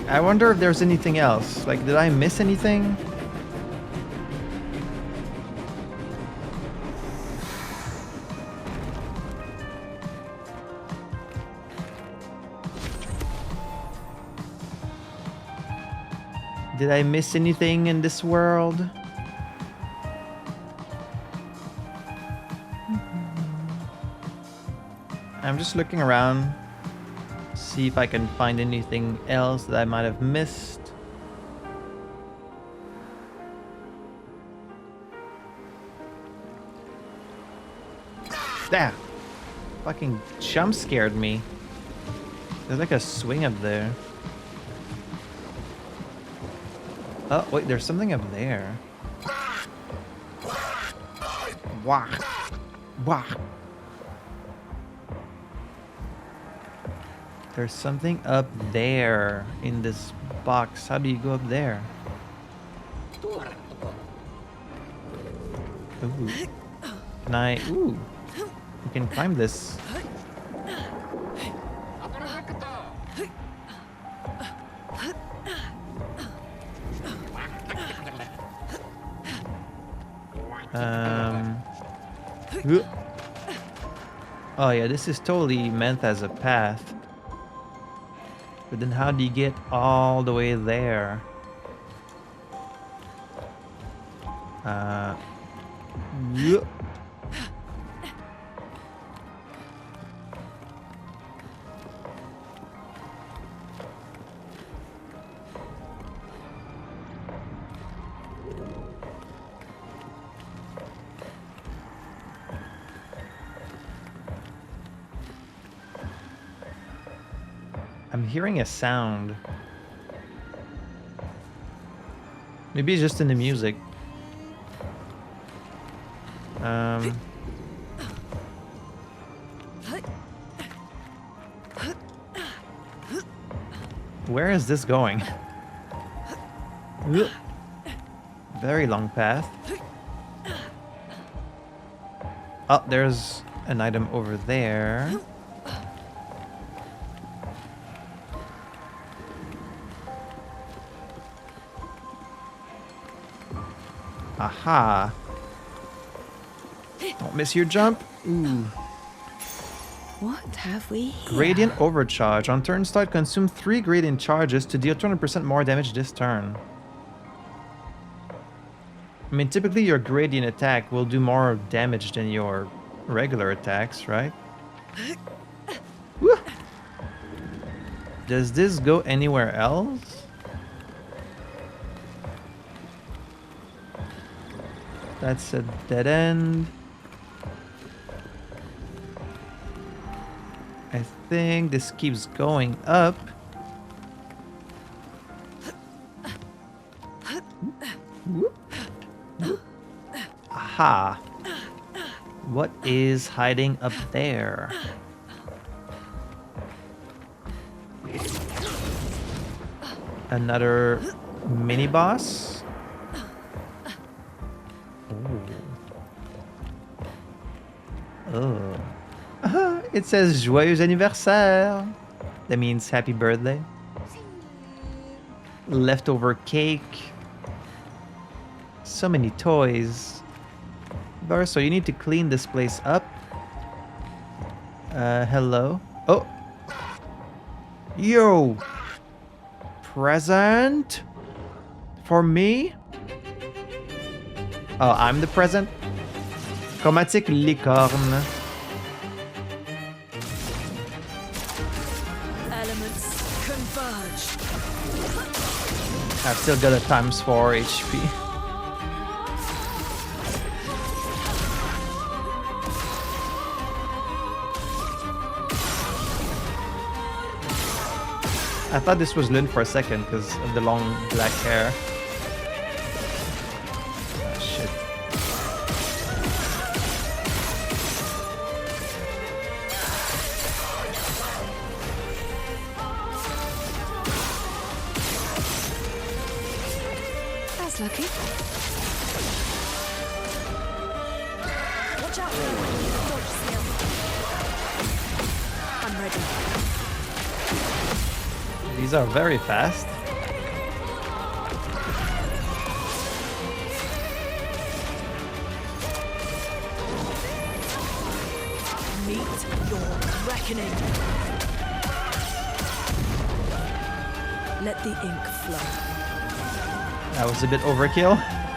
I wonder if there's anything else. Like, did I miss anything? Did I miss anything in this world? I'm just looking around, see if I can find anything else that I might have missed. There! Fucking jump scared me. There's like a swing up there. Oh, wait, there's something up there. Wah. Wah. There's something up there in this box. How do you go up there? Ooh. Can I? Ooh. You can climb this. Oh yeah, this is totally meant as a path. But then how do you get all the way there? I'm hearing a sound. Maybe it's just in the music. Where is this going? Very long path. Oh, there's an item over there. Aha. Don't miss your jump. Ooh. What have we here? Gradient overcharge. On turn start, consume 3 gradient charges to deal 200% more damage this turn. I mean, typically your gradient attack will do more damage than your regular attacks, right? Woo! Does this go anywhere else? That's a dead end. I think this keeps going up. Aha. What is hiding up there? Another mini boss? Oh. It says Joyeux anniversaire. That means happy birthday. Leftover cake. So many toys. Verso, you need to clean this place up. Hello? Oh! Yo! Present? For me? Oh, I'm the present? Chromatique licorne. Elements converge. I've still got a ×4 HP. I thought this was Lynn for a second because of the long black hair. Oh, shit. That's lucky. Watch out! Dodge seal. I'm ready. These are very fast. reckoning. Let the ink flow. That was a bit overkill.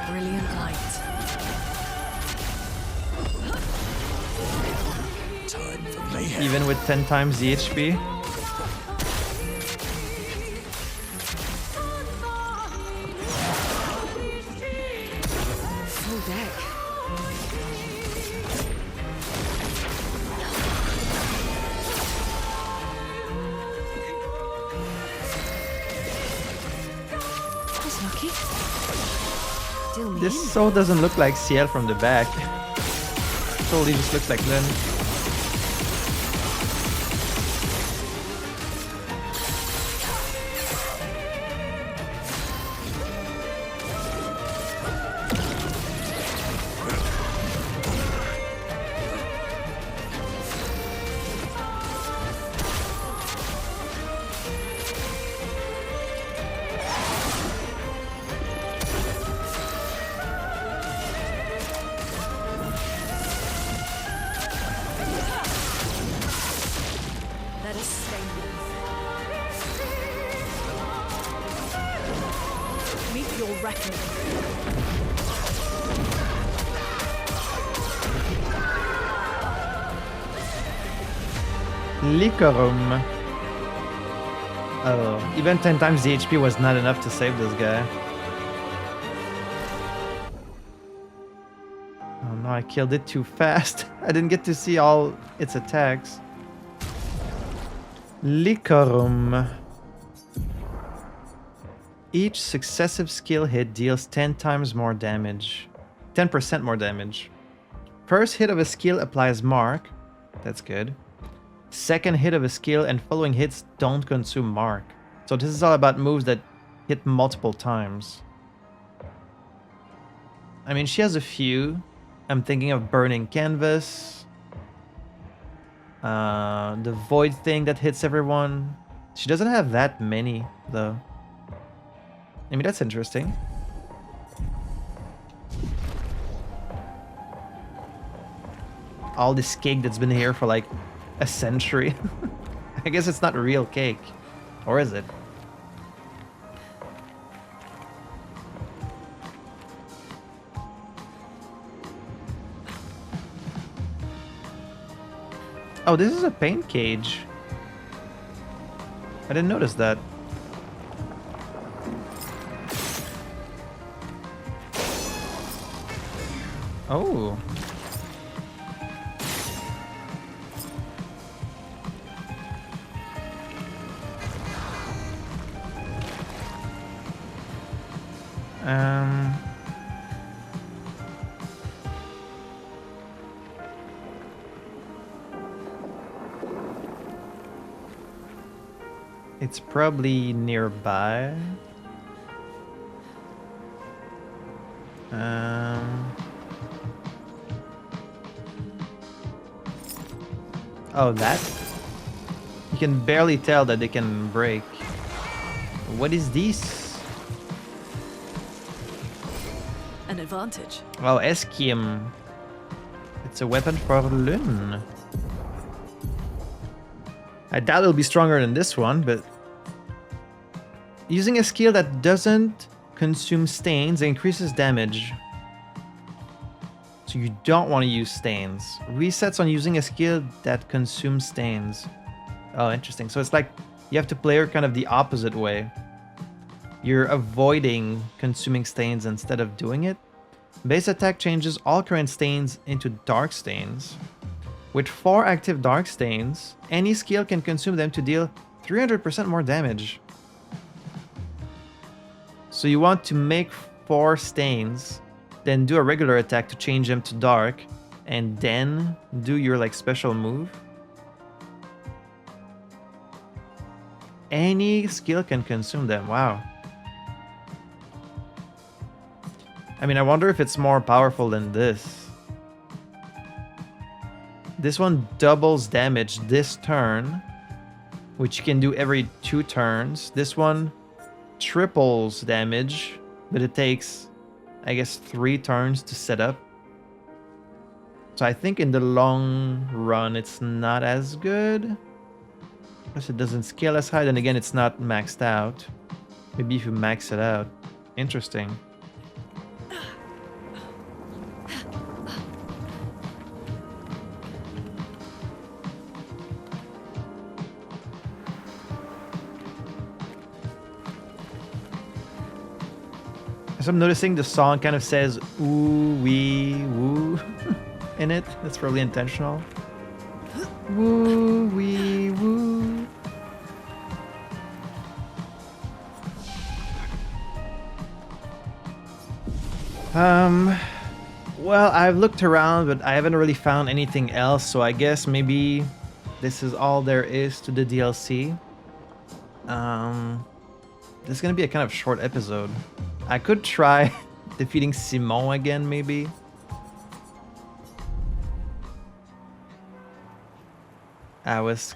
Brilliant light. Time for mayhem. Even with 10 times the HP. Full deck. That's lucky. Deal me This in. so doesn't look like Ciel from the back. Totally just looks like Lynn. Let us stay meet your reckoning. Licorum. Oh, even 10 times the HP was not enough to save this guy. Oh no, I killed it too fast. I didn't get to see all its attacks. Licorum. Each successive skill hit deals 10 times more damage. 10% more damage. First hit of a skill applies mark. That's good. Second hit of a skill and following hits don't consume mark. So this is all about moves that hit multiple times. I mean, she has a few. I'm thinking of Burning Canvas. The Void thing that hits everyone. She doesn't have that many, though. I mean, that's interesting. All this cake that's been here for like a century. I guess it's not real cake. Or is it? Oh, this is a paint cage. I didn't notice that. Oh. It's probably nearby. Oh, that? You can barely tell that they can break. What is this? An advantage. Oh, Esquie. It's a weapon for Lynn. I doubt it'll be stronger than this one, but using a skill that doesn't consume stains increases damage. So you don't want to use stains. Resets on using a skill that consumes stains. Oh, interesting. So it's like you have to play her kind of the opposite way. You're avoiding consuming stains instead of doing it. Base attack changes all current stains into dark stains. With 4 active dark stains, any skill can consume them to deal 300% more damage. So you want to make 4 stains, then do a regular attack to change them to dark, and then do your like special move. Any skill can consume them. Wow. I mean, I wonder if it's more powerful than this. This one doubles damage this turn, which you can do every 2 turns. This one triples damage, but it takes, I guess, 3 turns to set up. So I think in the long run, it's not as good. Plus it doesn't scale as high. Then again, it's not maxed out. Maybe if you max it out. Interesting. As I'm noticing, the song kind of says ooh wee woo in it. That's probably intentional. Woo wee woo. Well, I've looked around, but I haven't really found anything else, so I guess maybe this is all there is to the DLC. This is gonna be a kind of short episode. I could try defeating Simon again, maybe. I was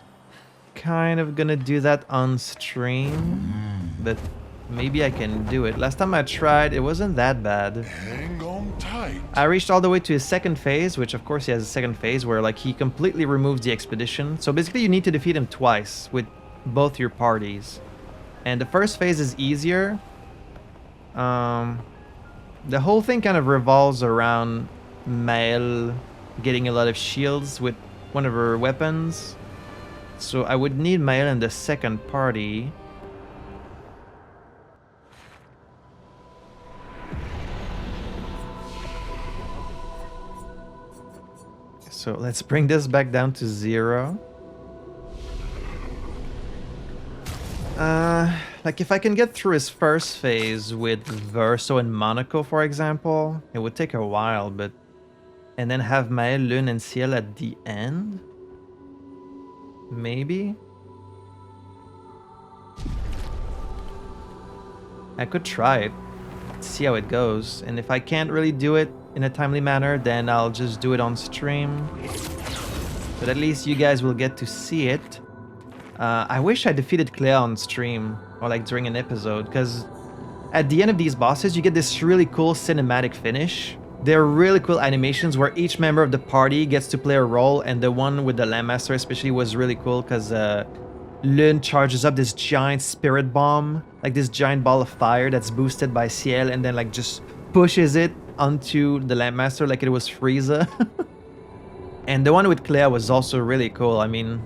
kind of gonna do that on stream, but maybe I can do it. Last time I tried, it wasn't that bad. Hang on tight. I reached all the way to his second phase, which of course he has a second phase where like he completely removes the expedition. So basically you need to defeat him twice with both your parties. And the first phase is easier. The whole thing kind of revolves around Mael getting a lot of shields with one of her weapons. So I would need Mael in the second party. So let's bring this back down to 0. Like if I can get through his first phase with Verso and Monaco, for example, it would take a while, but... And then have Mael, Lune, and Ciel at the end? Maybe? I could try it, see how it goes, and if I can't really do it in a timely manner, then I'll just do it on stream. But at least you guys will get to see it. I wish I defeated Clair on stream, or like during an episode, because at the end of these bosses, you get this really cool cinematic finish. They're really cool animations where each member of the party gets to play a role, and the one with the Landmaster especially was really cool because Lune charges up this giant spirit bomb, like this giant ball of fire that's boosted by Ciel, and then like just pushes it onto the Landmaster like it was Frieza. And the one with Claire was also really cool. I mean,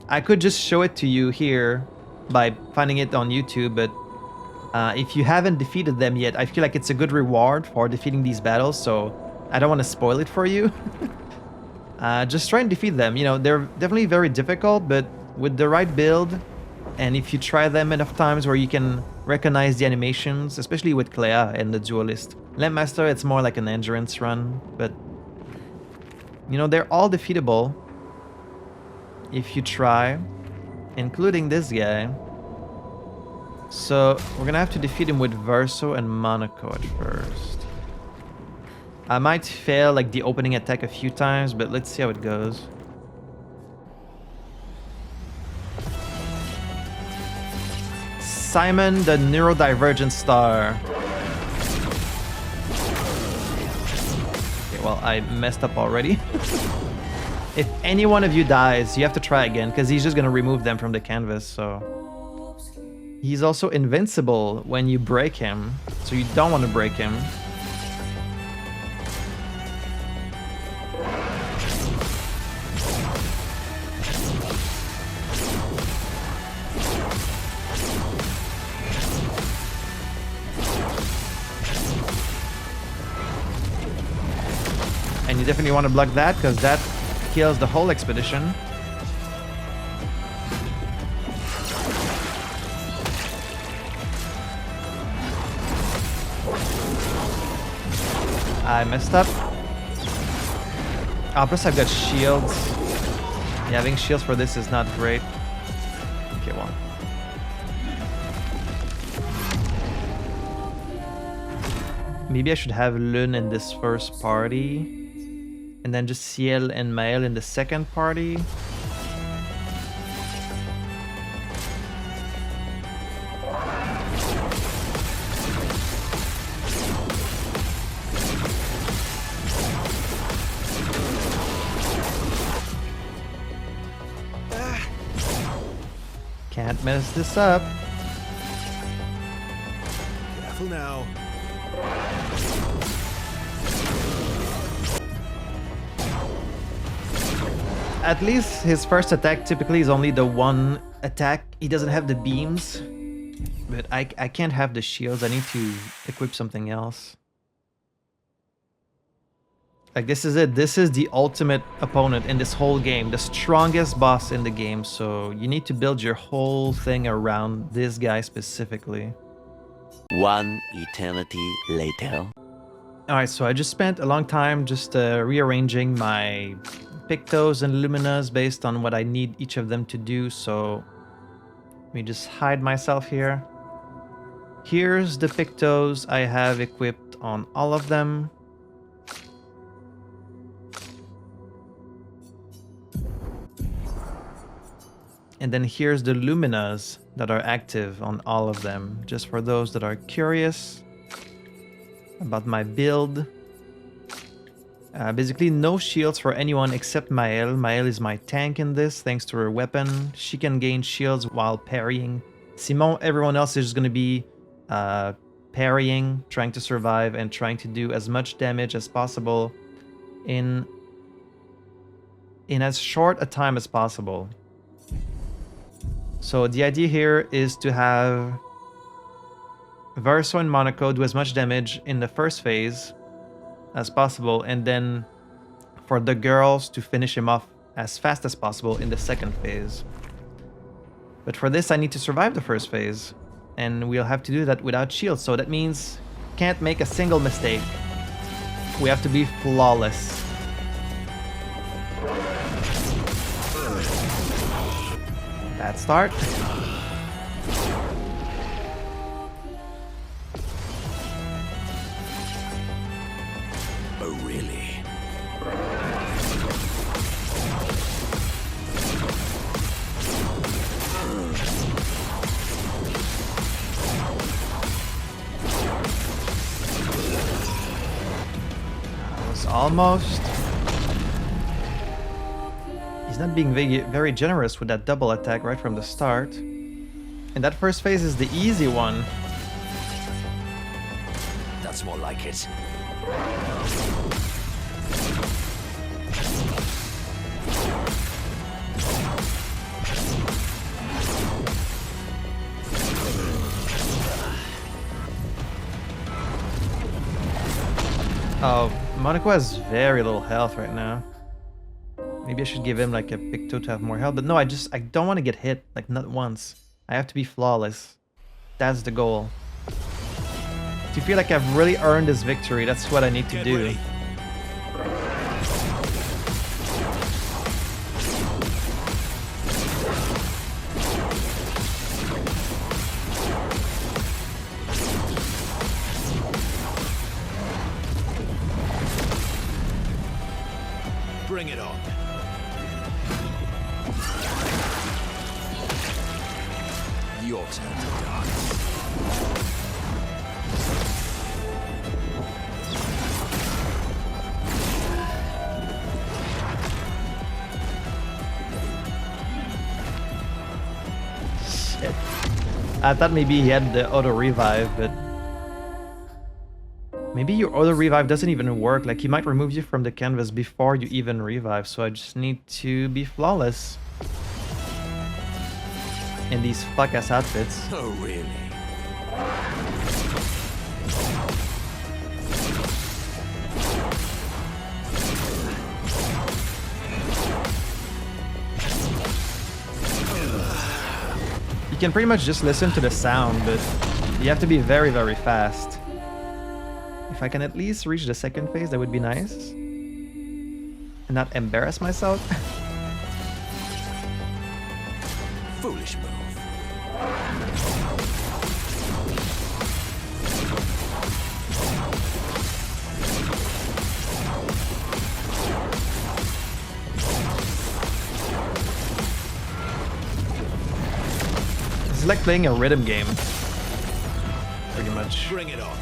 I could just show it to you here by finding it on YouTube, but if you haven't defeated them yet, I feel like it's a good reward for defeating these battles, so I don't want to spoil it for you. Just try and defeat them. You know, they're definitely very difficult, but with the right build, and if you try them enough times where you can recognize the animations, especially with Clea and the Duelist. Landmaster, it's more like an endurance run, but you know, they're all defeatable if you try, including this guy. So we're gonna have to defeat him with Verso and Monaco at first. I might fail like the opening attack a few times, but let's see how it goes. Simon the Divergent Star. Okay, well, I messed up already. If any one of you dies, you have to try again, because he's just gonna remove them from the canvas, so... He's also invincible when you break him, so you don't want to break him. And you definitely want to block that, because that kills the whole expedition. I messed up. Oh, plus I've got shields. Yeah, having shields for this is not great. Okay, well. Maybe I should have Lune in this first party. And then just Ciel and Mael in the second party. Can't mess this up. Careful now. At least his first attack typically is only the one attack. He doesn't have the beams. But I can't have the shields. I need to equip something else. Like, this is it. This is the ultimate opponent in this whole game. The strongest boss in the game. So you need to build your whole thing around this guy specifically. One eternity later. Alright, so I just spent a long time just rearranging my Pictos and Luminas based on what I need each of them to do. So let me just hide myself here. Here's the Pictos I have equipped on all of them. And then here's the Luminas that are active on all of them, just for those that are curious about my build. Basically no shields for anyone except Mael. Mael is my tank in this, thanks to her weapon. She can gain shields while parrying. Simon, everyone else is just going to be parrying, trying to survive, and trying to do as much damage as possible in as short a time as possible. So the idea here is to have Verso and Monaco do as much damage in the first phase as possible, and then for the girls to finish him off as fast as possible in the second phase. But for this I need to survive the first phase, and we'll have to do that without shields, so that means can't make a single mistake. We have to be flawless. Bad start. Oh, really? That was almost. He's not being very generous with that double attack right from the start. And that first phase is the easy one. That's more like it. Oh, Monaco has very little health right now. Maybe I should give him like a Picto to have more health. But no, I don't want to get hit, like not once. I have to be flawless. That's the goal. To feel like I've really earned this victory, that's what I need to do. Ready. Bring it on. Your turn to dance. Shit. I thought maybe he had the auto revive, but maybe your auto revive doesn't even work. Like, he might remove you from the canvas before you even revive. So I just need to be flawless in these fuck-ass outfits. Oh, really? You can pretty much just listen to the sound, but you have to be very, very fast. If I can at least reach the second phase, that would be nice. And not embarrass myself. Foolish move. It's like playing a rhythm game. Pretty much. Bring it on.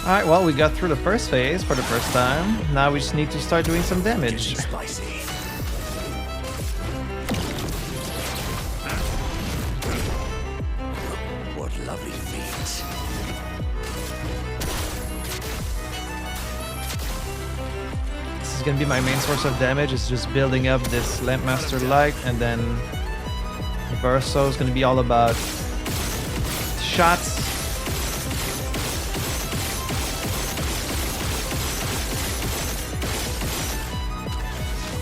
Alright, well, we got through the first phase for the first time. Now we just need to start doing some damage. Spicy. What lovely feet. This is gonna be my main source of damage, is just building up this Lampmaster Light, and then Verso is gonna be all about shots.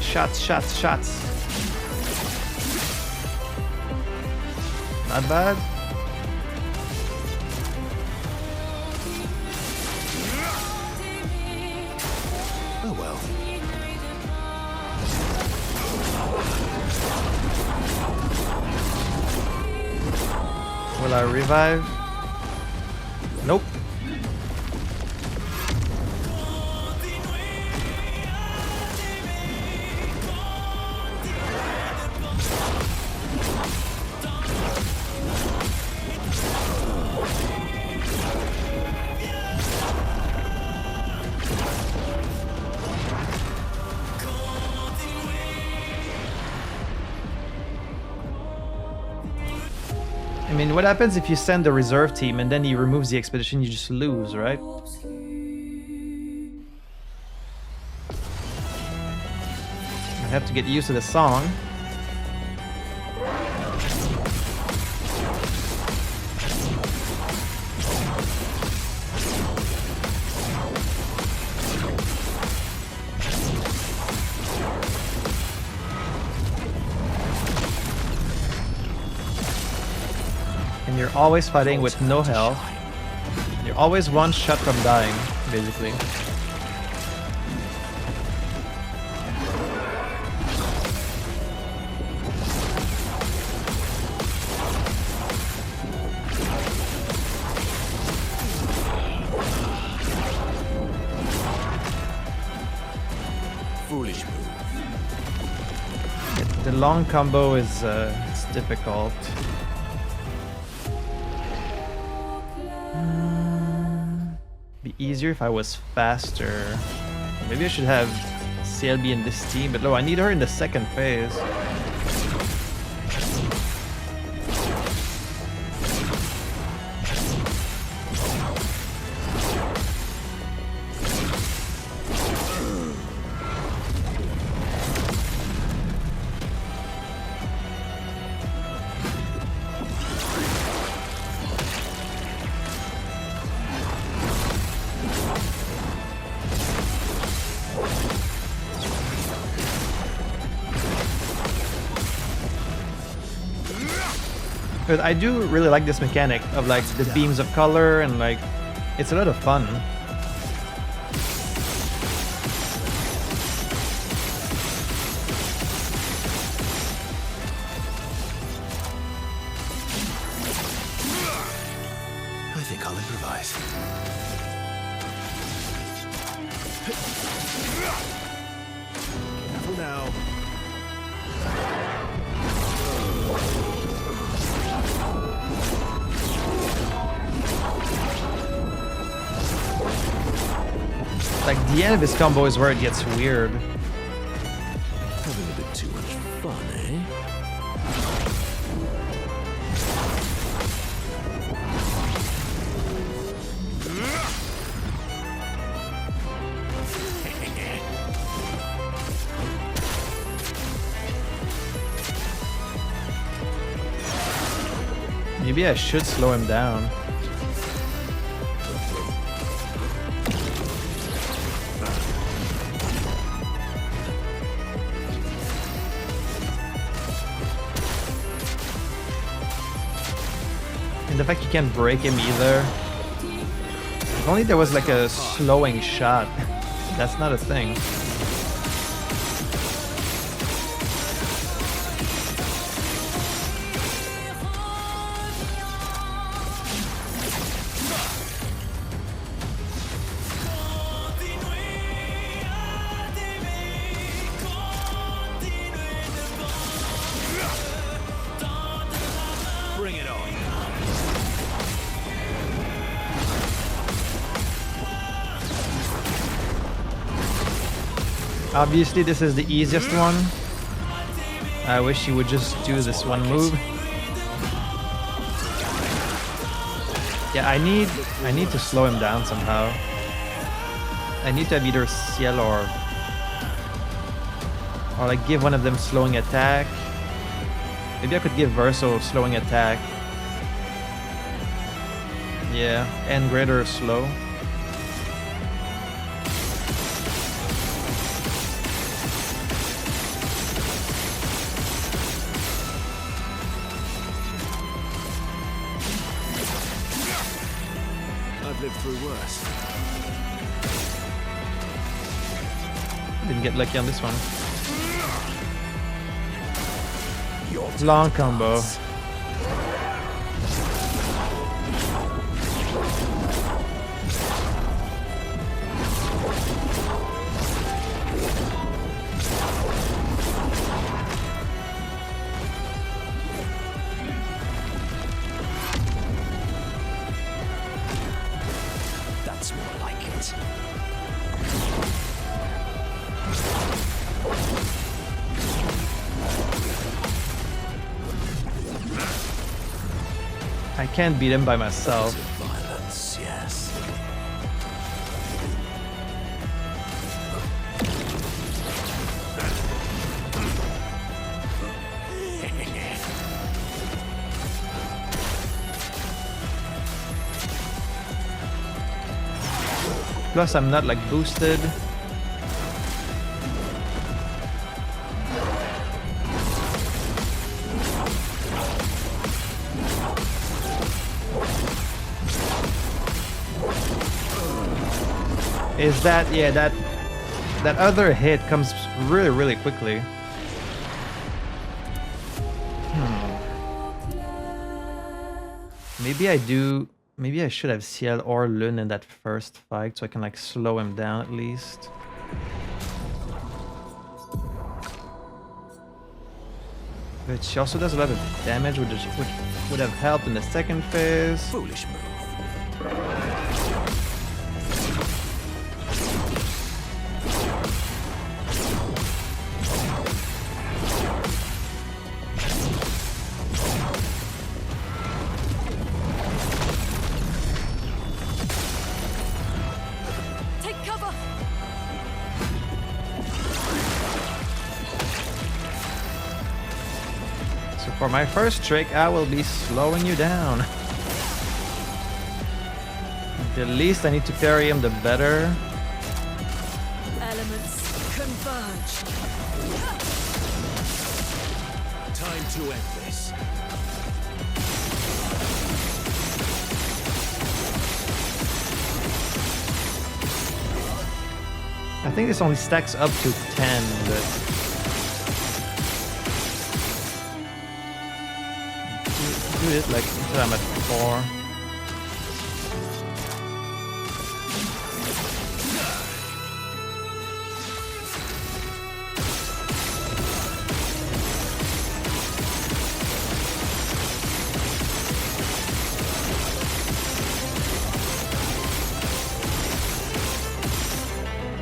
Shots, shots, shots. Not bad. Oh well. Will I revive? Nope. I mean, what happens if you send the reserve team and then he removes the expedition? You just lose, right? I have to get used to the song. And you're always fighting with no health. You're always one shot from dying, basically. Foolish move. The long combo is it's difficult. Be easier if I was faster. Maybe I should have CLB in this team, but no, I need her in the second phase. But I do really like this mechanic of like the beams of color, and like it's a lot of fun. I think I'll improvise. Careful now. Like the end of his combo is where it gets weird. Having a bit too much fun, eh? Maybe I should slow him down. And the fact you can't break him either. If only there was like a slowing shot. That's not a thing. Bring it on. Obviously, this is the easiest one. I wish he would just do this one move. Yeah, I need to slow him down somehow. I need to have either Ciel or like give one of them slowing attack. Maybe I could give Verso slowing attack. Yeah, and greater slow. I've lived through worse. Didn't get lucky on this one. Long combo. That's more like it. I can't beat him by myself. Violence, yes. Plus, I'm not like boosted. Is that, yeah, that other hit comes really quickly. Maybe I should have Ciel or Lune in that first fight so I can like slow him down at least. But she also does a lot of damage, which would have helped in the second phase. Foolish move. For my first trick, I will be slowing you down. The least I need to parry him, the better. Elements converge. Time to end this. I think this only stacks up to 10, but... do it like until I'm at 4.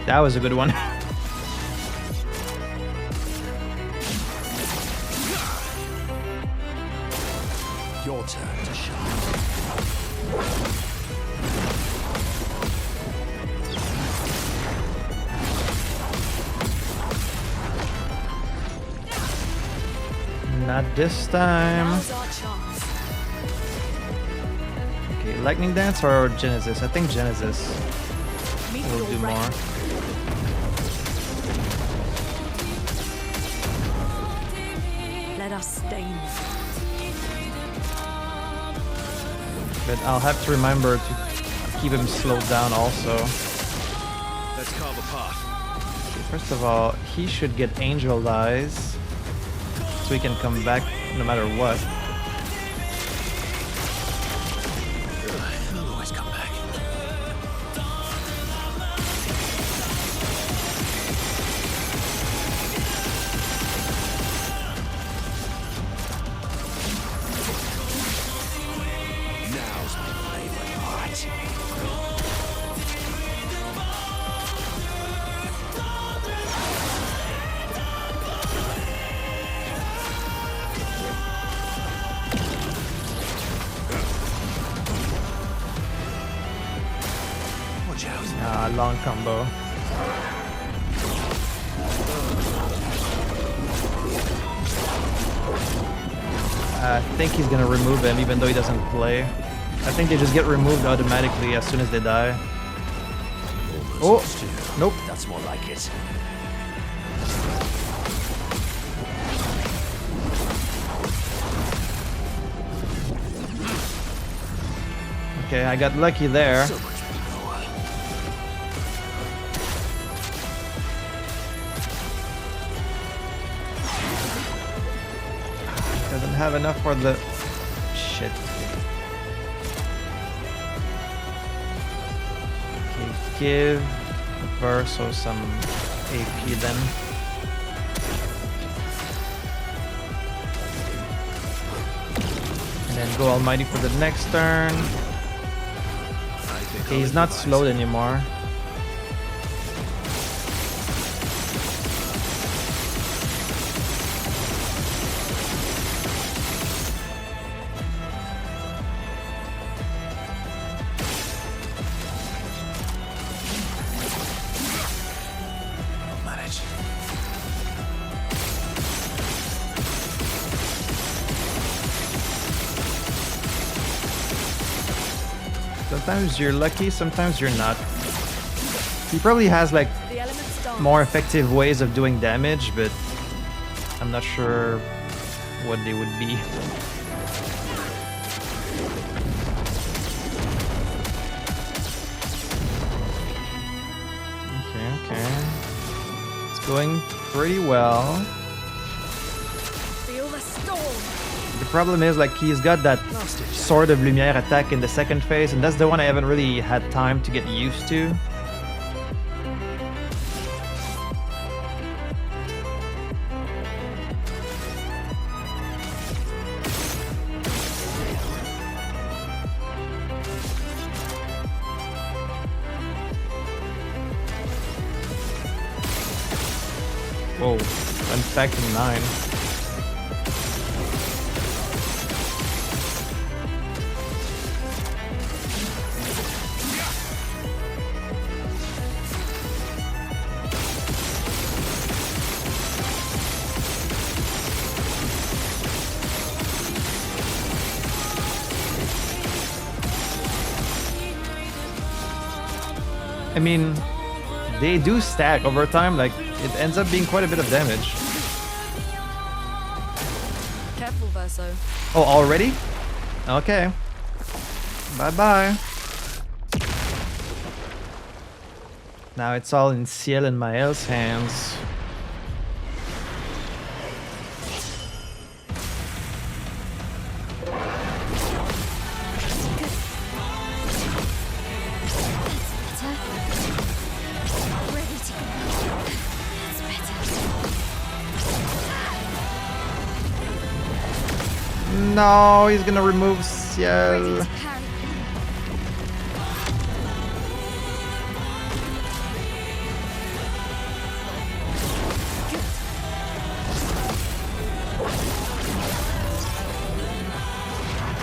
That was a good one. Your turn to shine. Not this time. Now's our chance. Okay, Lightning Dance or Genesis? I think Genesis Meet will your do more. rank. Let us stain. But I'll have to remember to keep him slowed down also. Let's carve a path. Okay, first of all, he should get Angel Eyes so he can come back no matter what. He'll always come back. Now's my favorite part. long combo. I think he's gonna remove him even though he doesn't play. I think they just get removed automatically as soon as they die. Oh, nope. That's more like it. Okay, I got lucky there. So much power. Doesn't have enough for the shit. Okay, give Verso some AP then. And then go Almighty for the next turn. Okay, he's not slowed anymore. Manage. Sometimes you're lucky, sometimes you're not. He probably has like The elements dance. more effective ways of doing damage, but I'm not sure what they would be. Okay. It's going pretty well. Feel the storm. The problem is like he's got that Sword of Lumiere attack in the second phase, and that's the one I haven't really had time to get used to. Whoa, I'm back to 9. I mean, they do stack over time, like it ends up being quite a bit of damage. Careful, Verso. Oh, already? Okay. Bye-bye. Now it's all in Ciel and Mael's hands. No, he's gonna remove Ciel.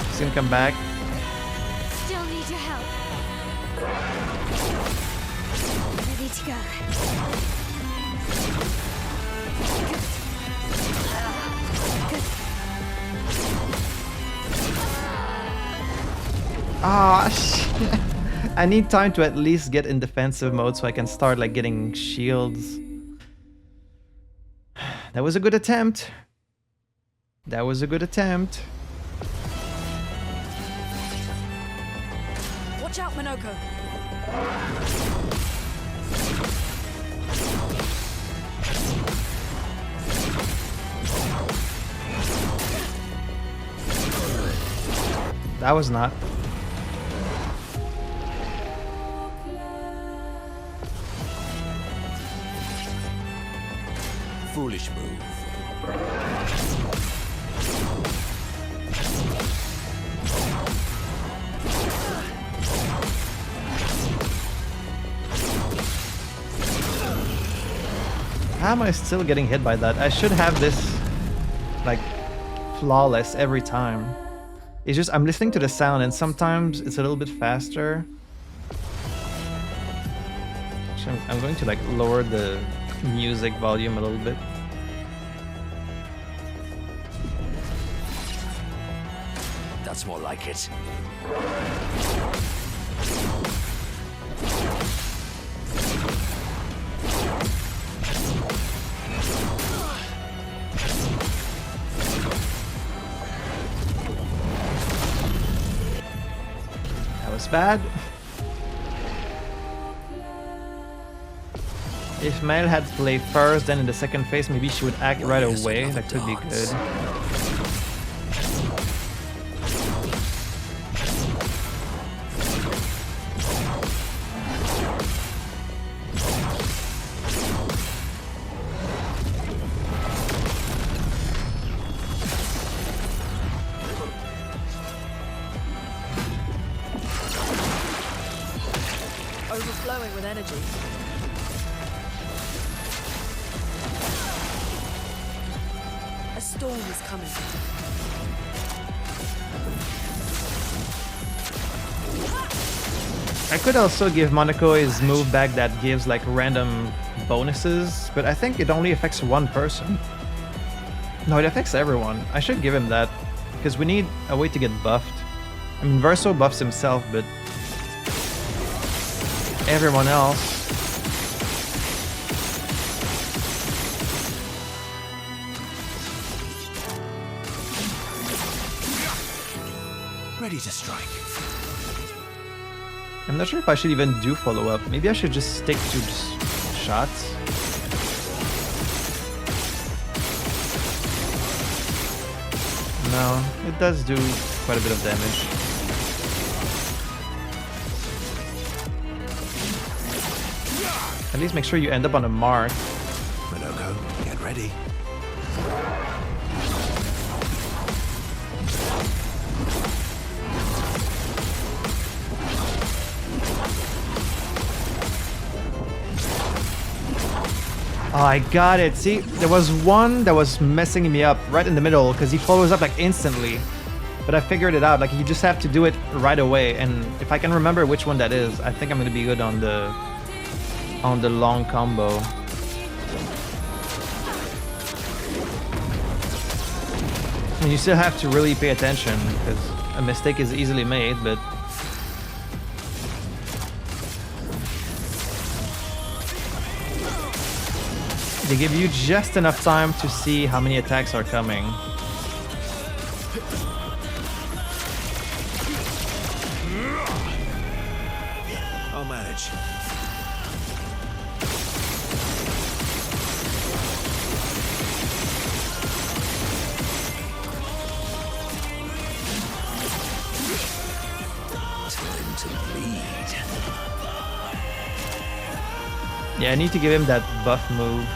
He's gonna come back. Still need your help. Ready to go. Ah, shit. I need time to at least get in defensive mode so I can start like getting shields. That was a good attempt. That was a good attempt. Watch out, Minoko. That was not. Foolish move. How am I still getting hit by that? I should have this like flawless every time. It's just I'm listening to the sound and sometimes it's a little bit faster. Actually, I'm going to like lower the music volume a little bit. That's more like it. That was bad. If Mel had played first, then in the second phase, maybe she would act right away. That could be good. Overflowing with energy. A storm is coming. I could also give Monaco his move back that gives like random bonuses, but I think it only affects one person. No, it affects everyone. I should give him that, because we need a way to get buffed. I mean, Verso buffs himself, but everyone else. Ready to strike. I'm not sure if I should even do follow-up. Maybe I should just stick to just shots. No, it does do quite a bit of damage. At least make sure you end up on a mark. Monoko, get ready. Oh, I got it. See, there was one that was messing me up right in the middle because he follows up like instantly. But I figured it out. Like, you just have to do it right away. And if I can remember which one that is, I think I'm going to be good on the long combo. And you still have to really pay attention because a mistake is easily made, but they give you just enough time to see how many attacks are coming. I'll manage. Time to bleed. Yeah, I need to give him that buff move.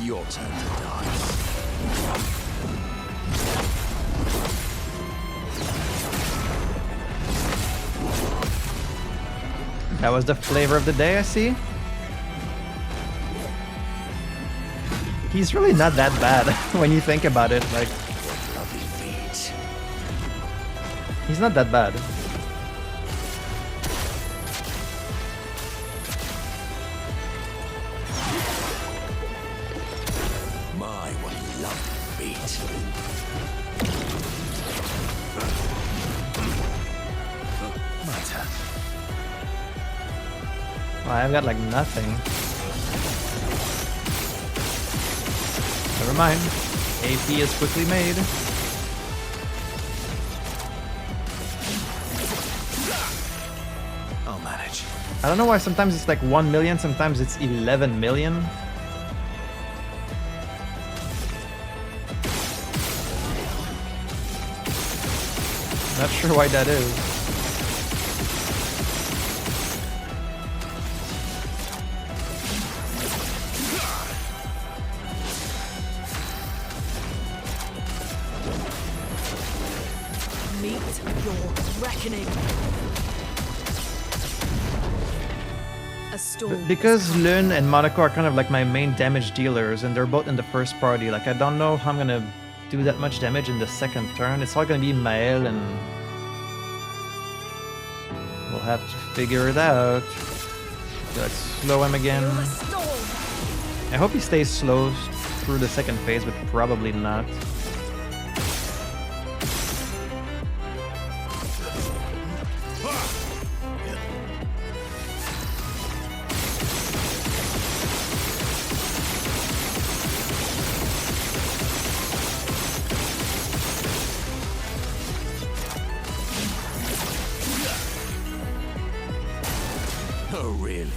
Your turn to dance. That was the flavor of the day, I see. He's really not that bad when you think about it. Like, Lovely beat. he's not that bad. My, what a lovely beat. My turn. Well, I've got like nothing. Never mind. AP is quickly made. I'll manage. I don't know why sometimes it's like 1 million, sometimes it's 11 million. Not sure why that is. Meet your reckoning. storm. Because Lun and Monaco are kind of like my main damage dealers, and they're both in the first party. Like, I don't know how I'm gonna do that much damage in the second turn. It's all gonna be Mael, and we'll have to figure it out. Let's slow him again. Feel the storm. I hope he stays slow through the second phase, but probably not. Oh, really?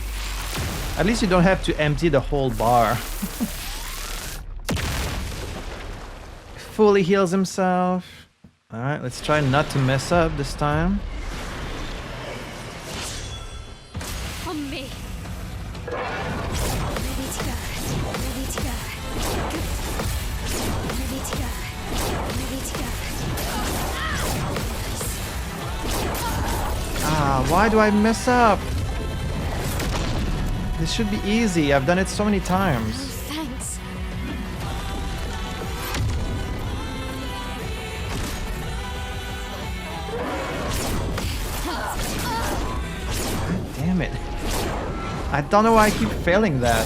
At least you don't have to empty the whole bar. Fully heals himself. Alright, let's try not to mess up this time. On me. Ready to go. Ready to go. Ready to go. Ready to go. Ah, why do I mess up? This should be easy. I've done it so many Oh, times. thanks. Damn it. I don't know why I keep failing that.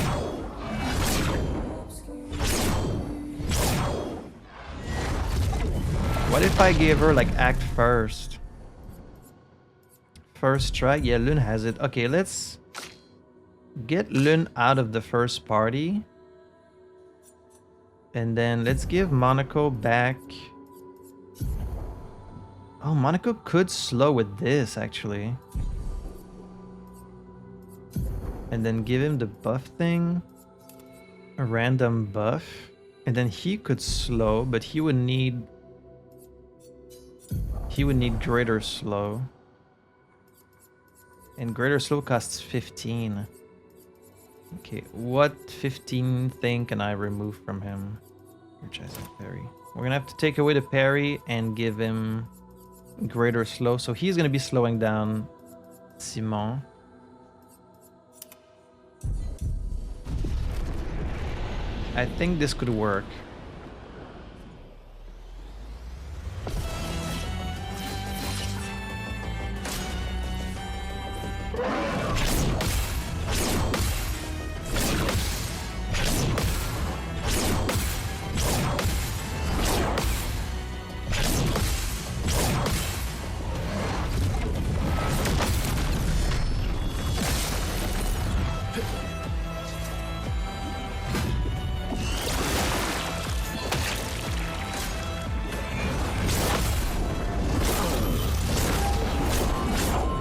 What if I gave her like act first? First try? Yeah, Lun has it. Okay, let's get Lun out of the first party. And then let's give Monaco back. Oh, Monaco could slow with this actually. And then give him the buff thing. A random buff. And then he could slow, but he would need greater slow. And greater slow costs 15. Okay, what 15 thing can I remove from him? Energizing parry. We're gonna have to take away the parry and give him greater slow. So he's gonna be slowing down Simon. I think this could work.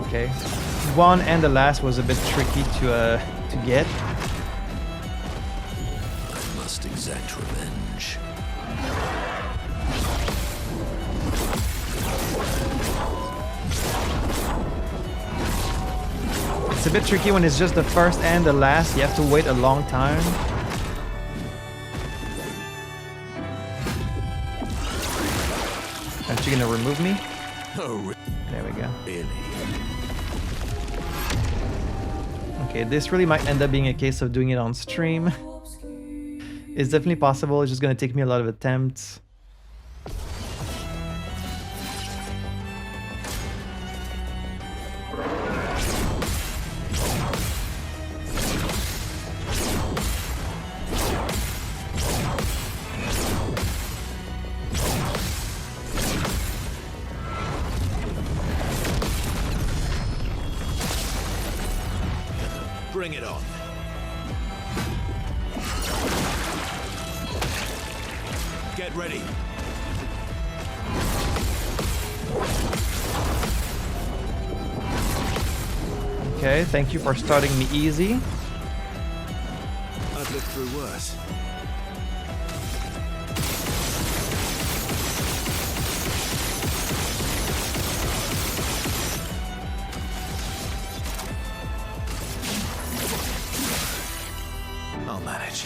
Okay. One and the last was a bit tricky to get. Must exact revenge. It's a bit tricky when it's just the first and the last. You have to wait a long time. Aren't you gonna remove me? Oh, There we go. really? Okay, this really might end up being a case of doing it on stream. It's definitely possible. It's just gonna take me a lot of attempts. Bring it on. Get ready. Okay, thank you for starting me easy. I've lived through worse. I'll manage.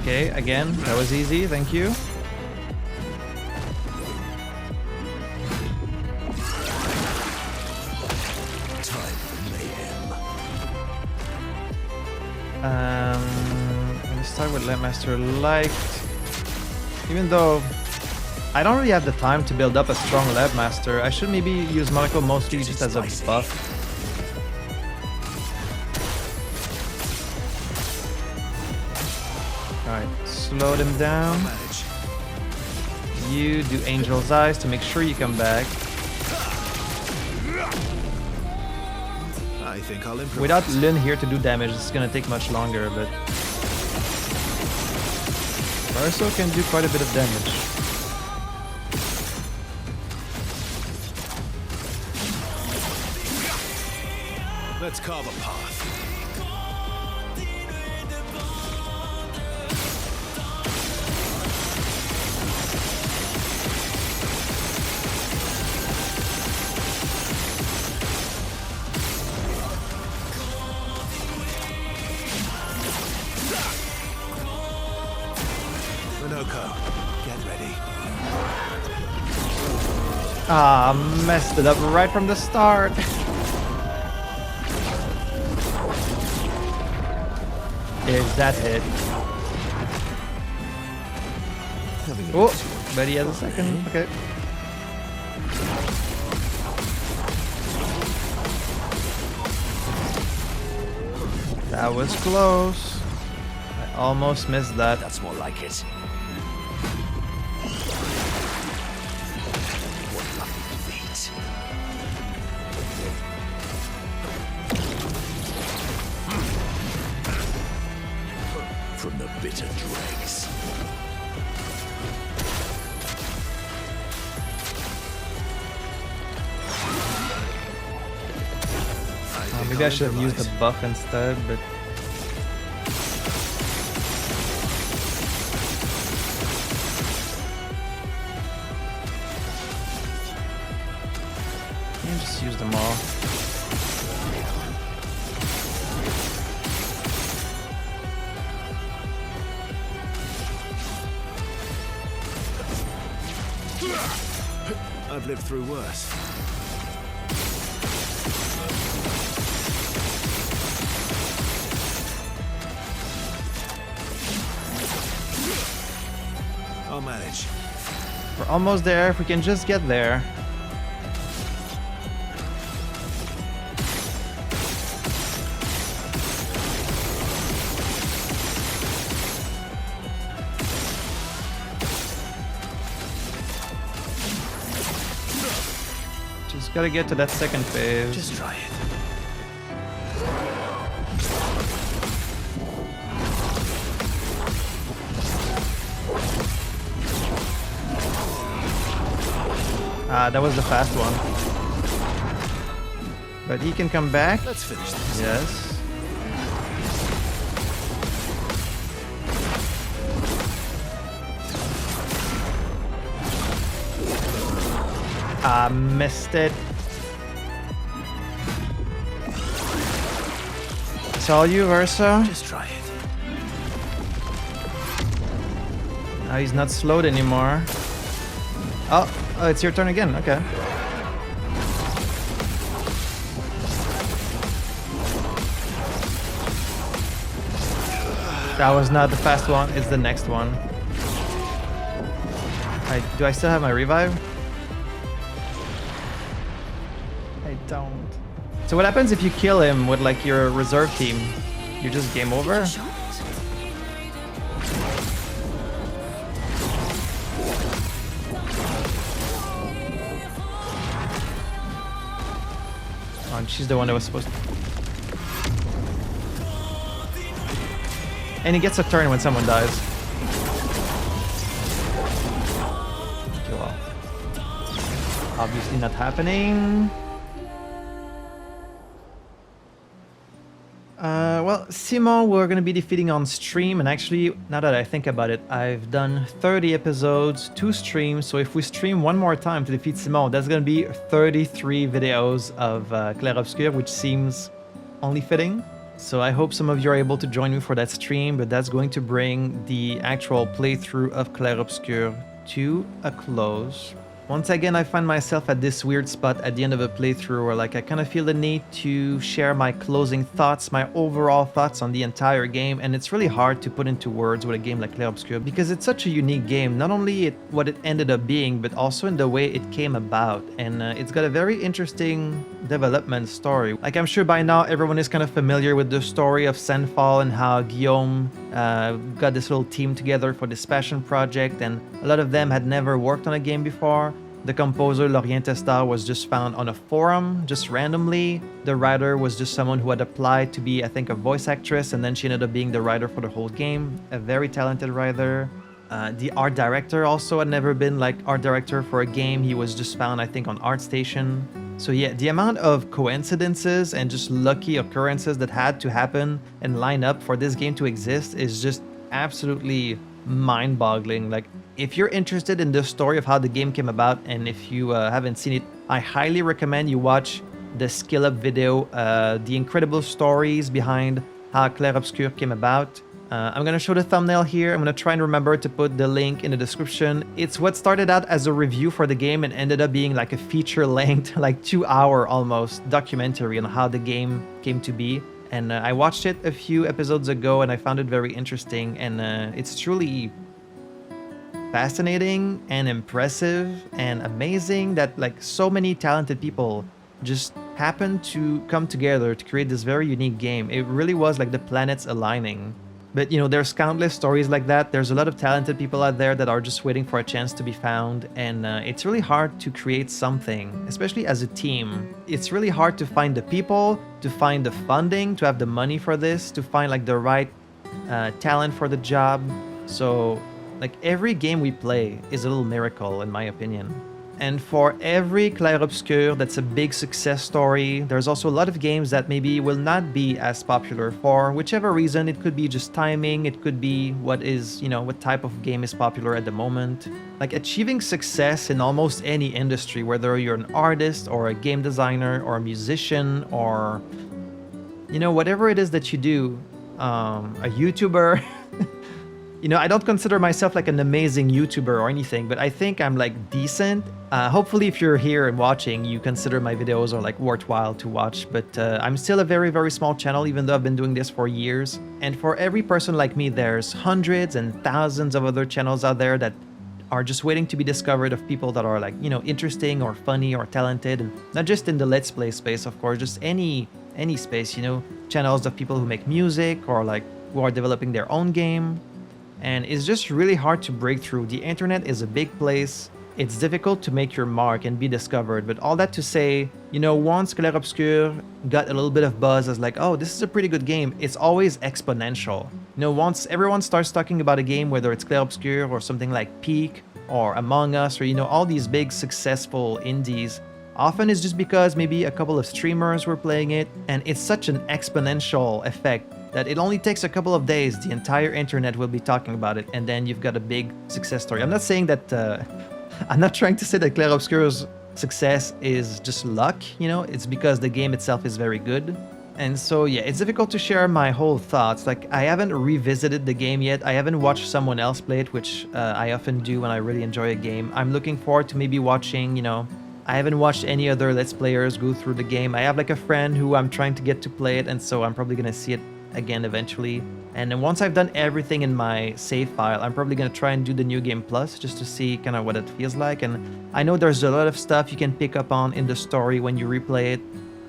Okay, again, that was easy, thank you. I'm gonna start with Landmaster Light. Even though I don't really have the time to build up a strong Landmaster, I should maybe use Monaco mostly just as a buff. Alright, slow them down. You do Angel's Eyes to make sure you come back. I think I'll improvise. Without Lyn here to do damage, it's gonna take much longer, but Verso can do quite a bit of damage. Let's carve a path. Get ready. Ah, messed it up right from the start. Is that it? Oh, but he has a second. Okay. That was close. I almost missed that. That's more like it. From the bitter dregs. Maybe I should have used the buff instead, but you just use them all. I've lived through worse. I'll manage. We're almost there. If we can just get there. Just gotta get to that second phase. Just try it. Ah, that was the fast one. But he can come back. Let's finish this. Yes. Ah, missed it. It's all you, Verso. Just try it. Now he's not slowed anymore. Oh, it's your turn again. Okay. That was not the fast one. It's the next one. Do I still have my revive? I don't. So what happens if you kill him with like your reserve team? You just game over? Oh, and she's the one that was supposed to. And he gets a turn when someone dies. Okay, well. Obviously not happening. Well, Simon we're gonna be defeating on stream, and actually, now that I think about it, I've done 30 episodes, 2 streams, so if we stream one more time to defeat Simon, that's gonna be 33 videos of Clair Obscur, which seems only fitting. So I hope some of you are able to join me for that stream, but that's going to bring the actual playthrough of Clair Obscur to a close. Once again, I find myself at this weird spot at the end of a playthrough where like I kind of feel the need to share my closing thoughts, my overall thoughts on the entire game, and it's really hard to put into words with a game like Clair Obscur because it's such a unique game, not only what it ended up being, but also in the way it came about, and it's got a very interesting development story. Like I'm sure by now everyone is kind of familiar with the story of Sandfall and how Guillaume got this little team together for this passion project, and a lot of them had never worked on a game before. The composer Lorient Testar was just found on a forum, just randomly. The writer was just someone who had applied to be, I think, a voice actress, and then she ended up being the writer for the whole game. A very talented writer. The art director also had never been like art director for a game. He was just found, I think, on ArtStation. So yeah, the amount of coincidences and just lucky occurrences that had to happen and line up for this game to exist is just absolutely mind-boggling. Like, if you're interested in the story of how the game came about, and if you haven't seen it, I highly recommend you watch the Skill Up video, the incredible stories behind how Clair Obscur came about. I'm gonna show the thumbnail here. I'm gonna try and remember to put the link in the description. It's what started out as a review for the game and ended up being like a feature-length, like 2-hour almost, documentary on how the game came to be. And I watched it a few episodes ago and I found it very interesting, and it's truly fascinating and impressive and amazing that like so many talented people just happened to come together to create this very unique game. It really was like the planets aligning. But you know, there's countless stories like that. There's a lot of talented people out there that are just waiting for a chance to be found, and it's really hard to create something, especially as a team. It's really hard to find the people, to find the funding, to have the money for this, to find like the right talent for the job. So like every game we play is a little miracle in my opinion. And for every Clair Obscur that's a big success story, there's also a lot of games that maybe will not be as popular for whichever reason. It could be just timing, it could be what is, you know, what type of game is popular at the moment. Like achieving success in almost any industry, whether you're an artist or a game designer or a musician or, you know, whatever it is that you do, a YouTuber. You know, I don't consider myself like an amazing YouTuber or anything, but I think I'm like decent. Hopefully if you're here and watching, you consider my videos are like worthwhile to watch, but I'm still a very, very small channel, even though I've been doing this for years. And for every person like me, there's hundreds and thousands of other channels out there that are just waiting to be discovered, of people that are like, you know, interesting or funny or talented, and not just in the Let's Play space, of course, just any space, you know, channels of people who make music or like who are developing their own game. And it's just really hard to break through. The internet is a big place. It's difficult to make your mark and be discovered. But all that to say, you know, once Clair Obscur got a little bit of buzz as like, oh, this is a pretty good game, it's always exponential. You know, once everyone starts talking about a game, whether it's Clair Obscur or something like Peak or Among Us or, you know, all these big successful indies, often it's just because maybe a couple of streamers were playing it, and it's such an exponential effect that it only takes a couple of days, the entire internet will be talking about it, and then you've got a big success story. I'm not saying that, I'm not trying to say that Clair Obscur's success is just luck, you know, it's because the game itself is very good. And so yeah, it's difficult to share my whole thoughts. Like, I haven't revisited the game yet, I haven't watched someone else play it, which I often do when I really enjoy a game. I'm looking forward to maybe watching, you know, I haven't watched any other Let's Players go through the game. I have like a friend who I'm trying to get to play it, and so I'm probably gonna see it again eventually. And then once I've done everything in my save file, I'm probably gonna try and do the New Game Plus just to see kind of what it feels like. And I know there's a lot of stuff you can pick up on in the story when you replay it.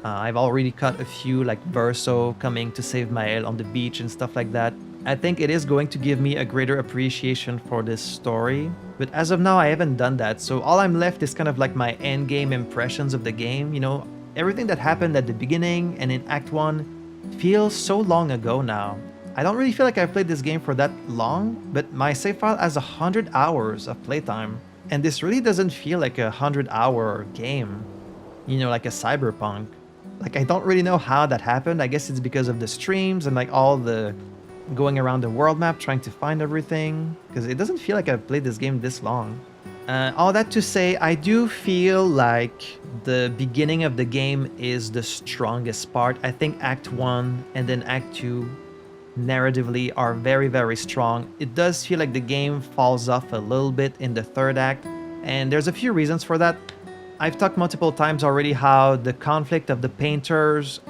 I've already cut a few, like Verso coming to save Maël on the beach and stuff like that. I think it is going to give me a greater appreciation for this story, but as of now I haven't done that, so all I'm left is kind of like my endgame impressions of the game. You know, everything that happened at the beginning and in Act 1 feels so long ago now. I don't really feel like I've played this game for that long, but my save file has 100 hours of playtime, and this really doesn't feel like a 100-hour game, you know, like a Cyberpunk. Like, I don't really know how that happened. I guess it's because of the streams and like all the going around the world map trying to find everything, because it doesn't feel like I've played this game this long. All that to say, I do feel like the beginning of the game is the strongest part. I think Act 1 and then Act 2 narratively are very, very strong. It does feel like the game falls off a little bit in the third act, and there's a few reasons for that. I've talked multiple times already how the conflict of the painters,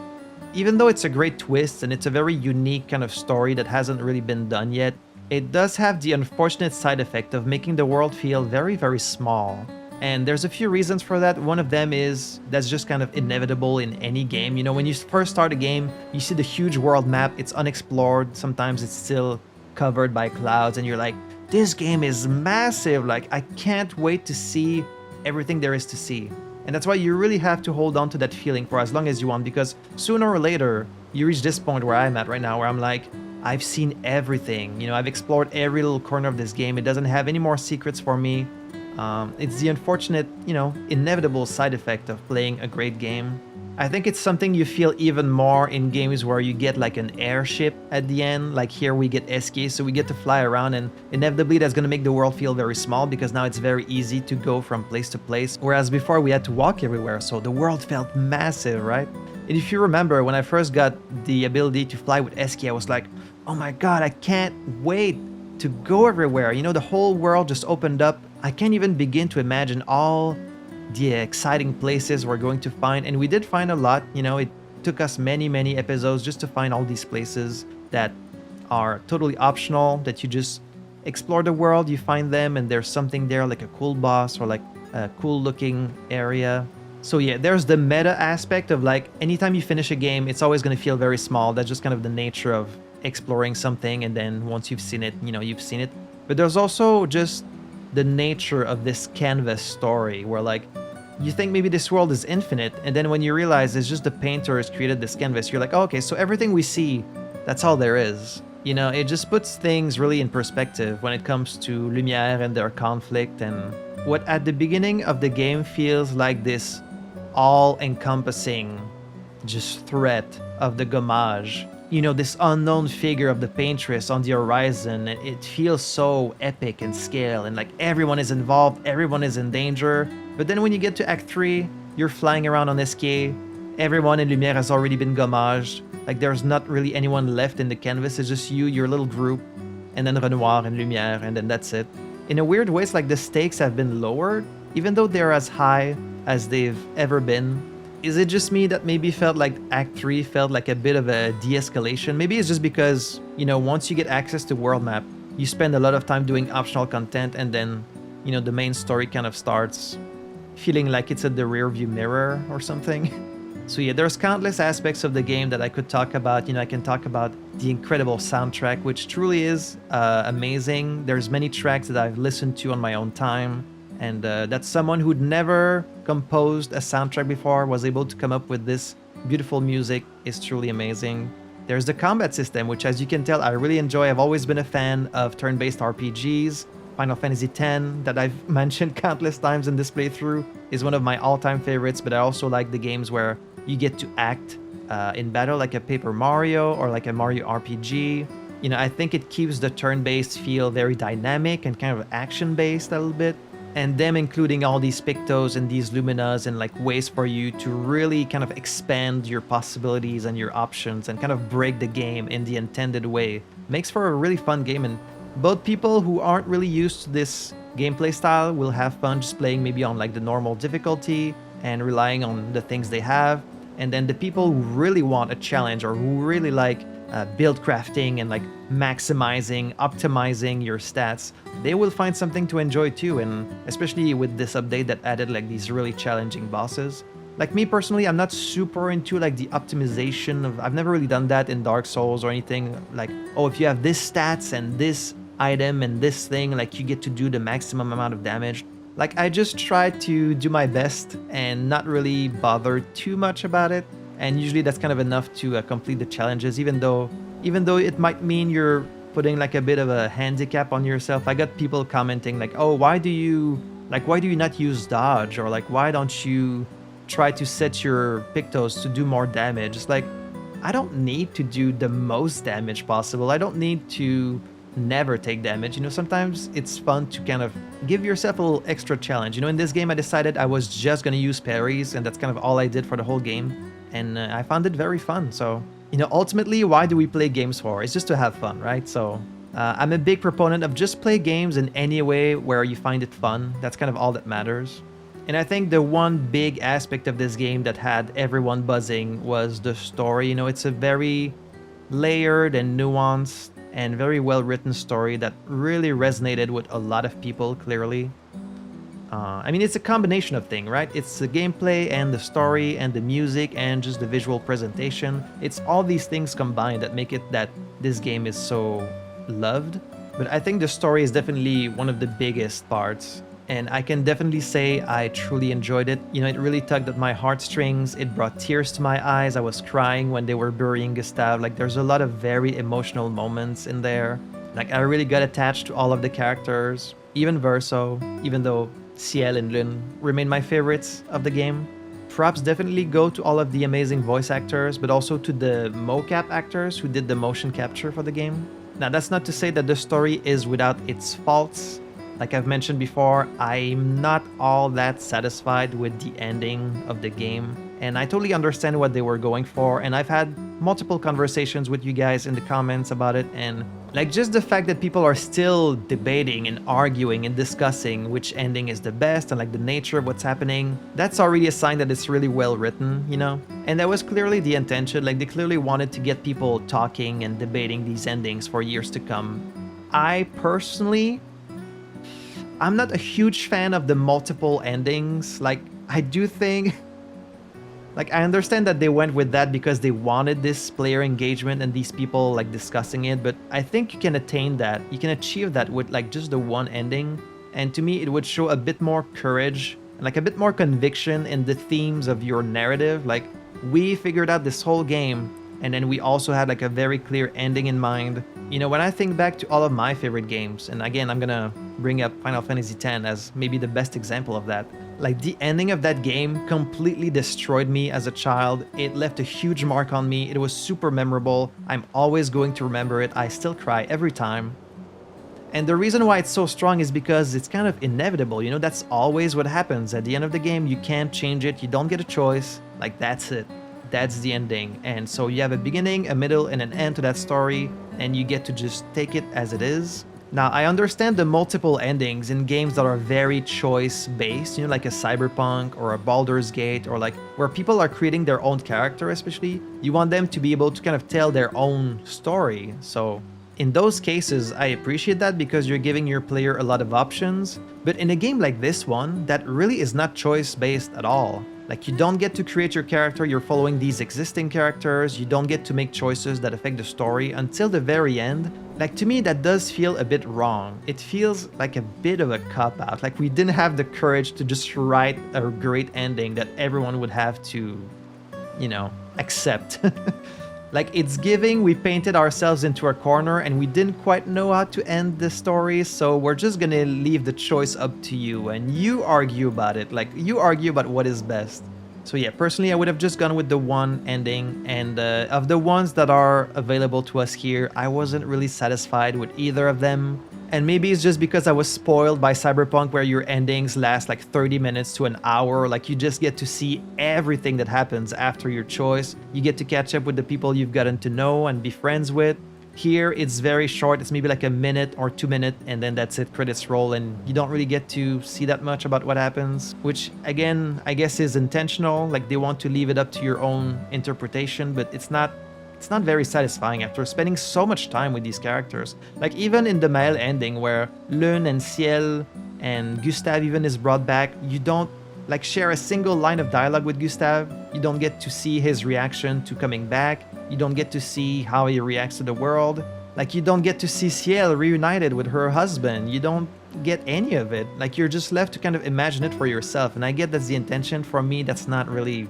even though it's a great twist and it's a very unique kind of story that hasn't really been done yet, it does have the unfortunate side effect of making the world feel very, very small. And there's a few reasons for that. One of them is that's just kind of inevitable in any game. You know, when you first start a game, you see the huge world map, it's unexplored, sometimes it's still covered by clouds, and you're like, this game is massive, like I can't wait to see everything there is to see. And that's why you really have to hold on to that feeling for as long as you want, because sooner or later, you reach this point where I'm at right now, where I'm like, I've seen everything. You know, I've explored every little corner of this game. It doesn't have any more secrets for me. It's the unfortunate, you know, inevitable side effect of playing a great game. I think it's something you feel even more in games where you get like an airship at the end. Like here we get Esquie, so we get to fly around, and inevitably that's going to make the world feel very small because now it's very easy to go from place to place. Whereas before we had to walk everywhere, so the world felt massive, right? And if you remember, when I first got the ability to fly with Esquie, I was like, oh my god, I can't wait to go everywhere. You know, the whole world just opened up. I can't even begin to imagine all the exciting places we're going to find. And we did find a lot. You know, it took us many, many episodes just to find all these places that are totally optional, that you just explore the world, you find them, and there's something there like a cool boss or like a cool looking area. So yeah, there's the meta aspect of like anytime you finish a game, it's always going to feel very small. That's just kind of the nature of exploring something, and then once you've seen it, you know, you've seen it. But there's also just the nature of this canvas story where like you think maybe this world is infinite, and then when you realize it's just the painter has created this canvas, you're like, oh, okay, so everything we see, that's all there is. You know, it just puts things really in perspective when it comes to Lumière and their conflict, and what at the beginning of the game feels like this all-encompassing just threat of the gommage. You know, this unknown figure of the paintress on the horizon. It feels so epic in scale, and like everyone is involved, everyone is in danger. But then when you get to Act 3, you're flying around on Esquie, everyone in Lumière has already been gommaged. Like there's not really anyone left in the canvas, it's just you, your little group, and then Renoir and Lumière, and then that's it. In a weird way, it's like the stakes have been lowered, even though they're as high as they've ever been. Is it just me that maybe felt like Act 3 felt like a bit of a de-escalation? Maybe it's just because, you know, once you get access to world map, you spend a lot of time doing optional content, and then, you know, the main story kind of starts feeling like it's at the rear view mirror or something. So yeah, there's countless aspects of the game that I could talk about. You know, I can talk about the incredible soundtrack, which truly is amazing. There's many tracks that I've listened to on my own time. And that's someone who'd never composed a soundtrack before was able to come up with this beautiful music. Is truly amazing. There's the combat system, which as you can tell, I really enjoy. I've always been a fan of turn-based RPGs. Final Fantasy X, that I've mentioned countless times in this playthrough, is one of my all-time favorites, but I also like the games where you get to act in battle like a Paper Mario or like a Mario RPG. You know, I think it keeps the turn-based feel very dynamic and kind of action-based a little bit. And them including all these pictos and these luminas and like ways for you to really kind of expand your possibilities and your options and kind of break the game in the intended way makes for a really fun game. And both people who aren't really used to this gameplay style will have fun just playing maybe on like the normal difficulty and relying on the things they have. And then the people who really want a challenge or who really like build crafting and like maximizing, optimizing your stats, they will find something to enjoy too. And especially with this update that added like these really challenging bosses. Like me personally, I'm not super into like the optimization of, I've never really done that in Dark Souls or anything. Like, oh, if you have this stats and this item and this thing, like you get to do the maximum amount of damage. Like I just try to do my best and not really bother too much about it. And usually that's kind of enough to complete the challenges, even though it might mean you're putting like a bit of a handicap on yourself. I got people commenting like, oh, why do you not use dodge? Or like, why don't you try to set your pictos to do more damage? It's like, I don't need to do the most damage possible. I don't need to never take damage. You know, sometimes it's fun to kind of give yourself a little extra challenge. You know, in this game I decided I was just gonna use parries, and that's kind of all I did for the whole game, and I found it very fun. So, you know, ultimately, why do we play games for? It's just to have fun, right? So I'm a big proponent of just play games in any way where you find it fun. That's kind of all that matters. And I think the one big aspect of this game that had everyone buzzing was the story. You know, it's a very layered and nuanced and very well written story that really resonated with a lot of people, clearly. I mean, it's a combination of things, right? It's the gameplay and the story and the music and just the visual presentation. It's all these things combined that make it that this game is so loved. But I think the story is definitely one of the biggest parts. And I can definitely say I truly enjoyed it. You know, it really tugged at my heartstrings. It brought tears to my eyes. I was crying when they were burying Gustave. Like, there's a lot of very emotional moments in there. Like, I really got attached to all of the characters. Even Verso, even though Ciel and Lune remain my favorites of the game. Props definitely go to all of the amazing voice actors, but also to the mocap actors who did the motion capture for the game. Now, that's not to say that the story is without its faults. Like I've mentioned before, I'm not all that satisfied with the ending of the game, and I totally understand what they were going for, and I've had multiple conversations with you guys in the comments about it, and like just the fact that people are still debating and arguing and discussing which ending is the best and like the nature of what's happening, that's already a sign that it's really well written, you know? And that was clearly the intention. Like, they clearly wanted to get people talking and debating these endings for years to come. I personally, I'm not a huge fan of the multiple endings. Like, I do think, like, I understand that they went with that because they wanted this player engagement and these people like discussing it, but I think you can attain that. You can achieve that with like just the one ending. And to me, it would show a bit more courage and like a bit more conviction in the themes of your narrative. Like, we figured out this whole game, and then we also had like a very clear ending in mind. You know, when I think back to all of my favorite games, and again, I'm gonna bring up Final Fantasy X as maybe the best example of that. Like, the ending of that game completely destroyed me as a child. It left a huge mark on me. It was super memorable. I'm always going to remember it. I still cry every time. And the reason why it's so strong is because it's kind of inevitable. You know, that's always what happens. At the end of the game, you can't change it. You don't get a choice. Like, that's it. That's the ending. And so you have a beginning, a middle, and an end to that story, and you get to just take it as it is. Now, I understand the multiple endings in games that are very choice-based, you know, like a Cyberpunk or a Baldur's Gate, or like where people are creating their own character especially. You want them to be able to kind of tell their own story. So in those cases, I appreciate that because you're giving your player a lot of options. But in a game like this one, that really is not choice-based at all. Like, you don't get to create your character, you're following these existing characters, you don't get to make choices that affect the story until the very end. Like, to me, that does feel a bit wrong. It feels like a bit of a cop-out. Like, we didn't have the courage to just write a great ending that everyone would have to, you know, accept. Like, it's giving, we painted ourselves into a corner and we didn't quite know how to end the story, so we're just gonna leave the choice up to you and you argue about it. Like, you argue about what is best. So yeah, personally, I would have just gone with the one ending, and of the ones that are available to us here, I wasn't really satisfied with either of them. And maybe it's just because I was spoiled by Cyberpunk, where your endings last like 30 minutes to an hour. Like, you just get to see everything that happens after your choice. You get to catch up with the people you've gotten to know and be friends with. Here, it's very short. It's maybe like a minute or 2 minutes, and then that's it, credits roll, and you don't really get to see that much about what happens, which again, I guess is intentional. Like, they want to leave it up to your own interpretation, but it's not very satisfying after spending so much time with these characters. Like, even in the Maël ending, where Lune and Ciel and Gustave even is brought back, you don't like share a single line of dialogue with Gustave. You don't get to see his reaction to coming back. You don't get to see how he reacts to the world. Like, you don't get to see Ciel reunited with her husband. You don't get any of it. Like, you're just left to kind of imagine it for yourself. And I get that's the intention. For me, that's not really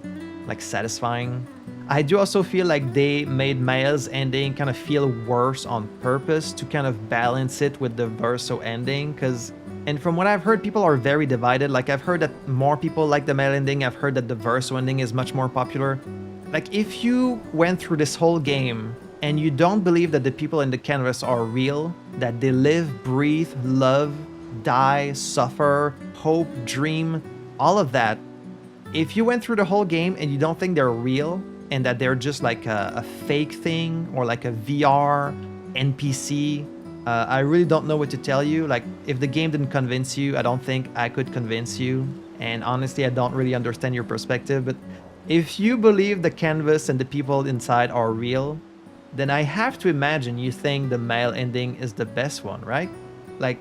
like satisfying. I do also feel like they made Maël's ending kind of feel worse on purpose to kind of balance it with the Verso ending, and from what I've heard, people are very divided. Like, I've heard that more people like the Maël ending, I've heard that the Verso ending is much more popular. Like, if you went through this whole game and you don't believe that the people in the canvas are real, that they live, breathe, love, die, suffer, hope, dream, all of that, if you went through the whole game and you don't think they're real and that they're just like a fake thing or like a VR NPC, I really don't know what to tell you. Like, if the game didn't convince you, I don't think I could convince you. And honestly, I don't really understand your perspective. But if you believe the canvas and the people inside are real, then I have to imagine you think the male ending is the best one, right? Like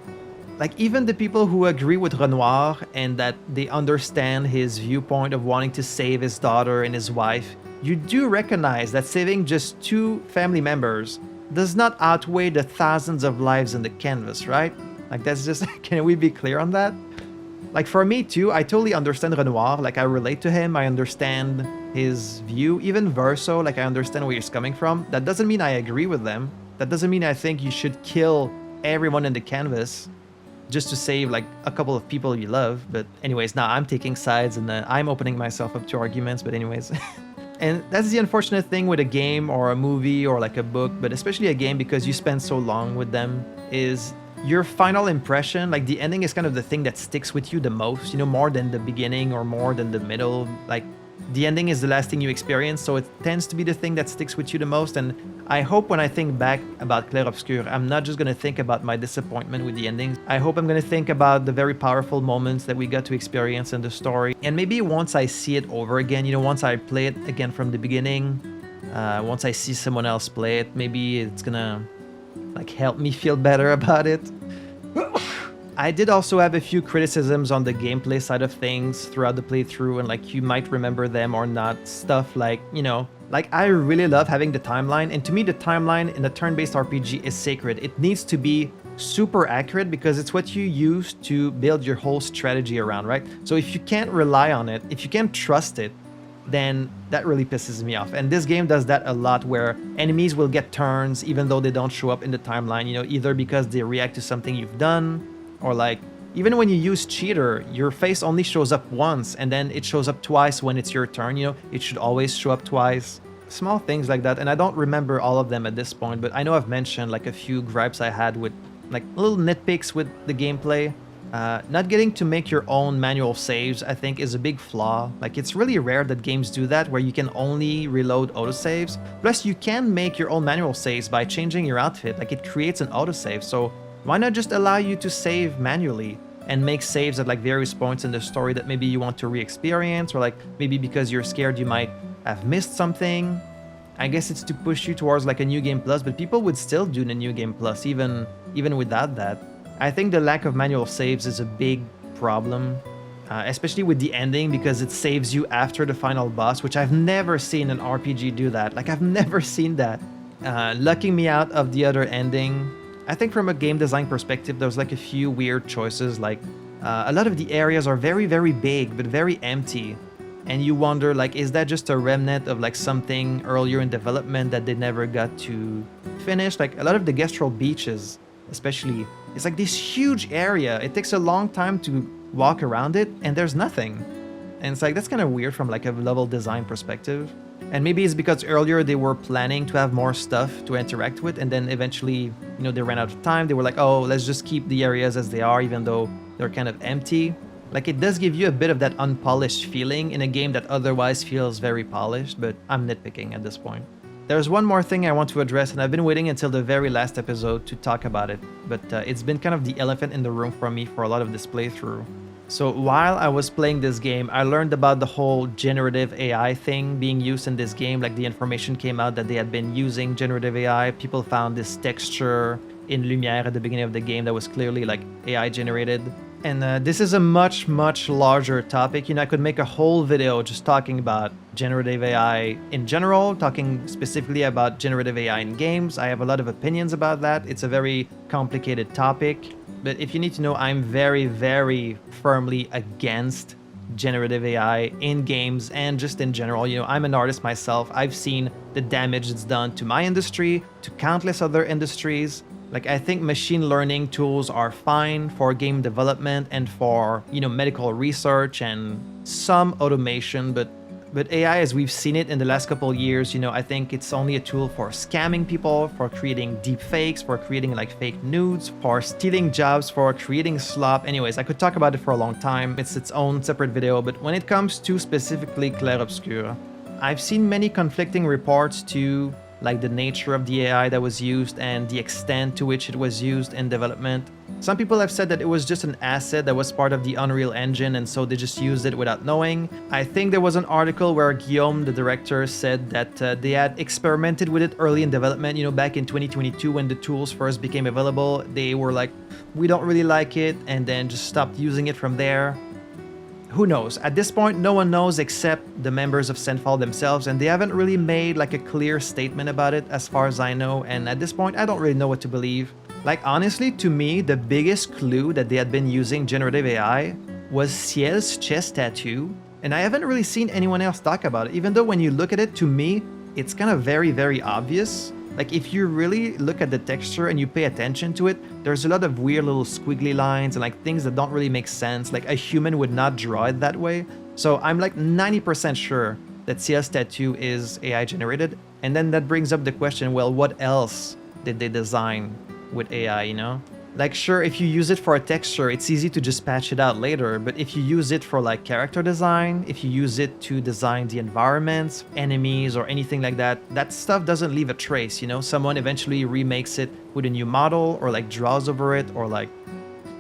even the people who agree with Renoir and that they understand his viewpoint of wanting to save his daughter and his wife, you do recognize that saving just 2 family members does not outweigh the thousands of lives in the canvas, right? Like, that's just, can we be clear on that? Like, for me too, I totally understand Renoir. Like, I relate to him, I understand his view. Even Verso, like, I understand where he's coming from. That doesn't mean I agree with them. That doesn't mean I think you should kill everyone in the canvas just to save like a couple of people you love. But anyways, now I'm taking sides and I'm opening myself up to arguments, but anyways. And that's the unfortunate thing with a game or a movie or like a book, but especially a game, because you spend so long with them, is your final impression, like the ending is kind of the thing that sticks with you the most, you know, more than the beginning or more than the middle. Like, the ending is the last thing you experience, so it tends to be the thing that sticks with you the most. And I hope when I think back about Clair Obscur, I'm not just going to think about my disappointment with the ending. I hope I'm going to think about the very powerful moments that we got to experience in the story. And maybe once I see it over again, you know, once I play it again from the beginning, once I see someone else play it, maybe it's gonna like help me feel better about it. I did also have a few criticisms on the gameplay side of things throughout the playthrough, and like, you might remember them or not. Stuff like, you know, like, I really love having the timeline, and to me the timeline in a turn-based RPG is sacred. It needs to be super accurate because it's what you use to build your whole strategy around, right? So if you can't rely on it, if you can't trust it, then that really pisses me off. And this game does that a lot, where enemies will get turns even though they don't show up in the timeline, you know, either because they react to something you've done, or like, even when you use cheater, your face only shows up once and then it shows up twice when it's your turn, you know, it should always show up twice. Small things like that, and I don't remember all of them at this point, but I know I've mentioned like a few gripes I had with like little nitpicks with the gameplay. Not getting to make your own manual saves, I think, is a big flaw. Like, it's really rare that games do that, where you can only reload autosaves. Plus, you can make your own manual saves by changing your outfit. Like, it creates an autosave, so why not just allow you to save manually and make saves at like various points in the story that maybe you want to re-experience, or like maybe because you're scared you might have missed something. I guess it's to push you towards like a New Game Plus, but people would still do the New Game Plus even without that. I think the lack of manual saves is a big problem, especially with the ending, because it saves you after the final boss, which I've never seen an RPG do that. Like, I've never seen that. Lucking me out of the other ending. I think from a game design perspective, there's like a few weird choices. Like, a lot of the areas are very, very big, but very empty. And you wonder, like, is that just a remnant of like something earlier in development that they never got to finish? Like, a lot of the Gestrel beaches, especially, it's like this huge area. It takes a long time to walk around it, and there's nothing. And it's like, that's kind of weird from like a level design perspective. And maybe it's because earlier they were planning to have more stuff to interact with, and then eventually, you know, they ran out of time. They were like, oh, let's just keep the areas as they are, even though they're kind of empty. Like, it does give you a bit of that unpolished feeling in a game that otherwise feels very polished, but I'm nitpicking at this point. There's one more thing I want to address, and I've been waiting until the very last episode to talk about it, but it's been kind of the elephant in the room for me for a lot of this playthrough. So while I was playing this game, I learned about the whole generative AI thing being used in this game. Like, the information came out that they had been using generative AI. People found this texture in Lumiere at the beginning of the game that was clearly like AI generated. And this is a much, much larger topic. You know, I could make a whole video just talking about generative AI in general, talking specifically about generative AI in games. I have a lot of opinions about that. It's a very complicated topic. But if you need to know, I'm very, very firmly against generative AI in games and just in general. You know, I'm an artist myself. I've seen the damage it's done to my industry, to countless other industries. Like, I think machine learning tools are fine for game development and for, you know, medical research and some automation, but But AI, as we've seen it in the last couple of years, you know, I think it's only a tool for scamming people, for creating deep fakes, for creating like fake nudes, for stealing jobs, for creating slop. Anyways, I could talk about it for a long time. It's its own separate video. But when it comes to specifically Clair Obscur, I've seen many conflicting reports to like the nature of the AI that was used and the extent to which it was used in development. Some people have said that it was just an asset that was part of the Unreal Engine and so they just used it without knowing. I think there was an article where Guillaume, the director, said that they had experimented with it early in development, you know, back in 2022 when the tools first became available. They were like, we don't really like it, and then just stopped using it from there. Who knows? At this point, no one knows except the members of Senfal themselves, and they haven't really made like a clear statement about it as far as I know, and at this point, I don't really know what to believe. Like, honestly, to me, the biggest clue that they had been using generative AI was Ciel's chest tattoo, and I haven't really seen anyone else talk about it, even though when you look at it, to me, it's kind of very, very obvious. Like, if you really look at the texture and you pay attention to it, there's a lot of weird little squiggly lines and like things that don't really make sense. Like, a human would not draw it that way. So I'm like 90% sure that Ciel's tattoo is AI generated. And then that brings up the question, well, what else did they design with AI, you know? Like, sure, if you use it for a texture, it's easy to just patch it out later, but if you use it for like character design, if you use it to design the environments, enemies, or anything like that, that stuff doesn't leave a trace, you know? Someone eventually remakes it with a new model, or like draws over it, or like...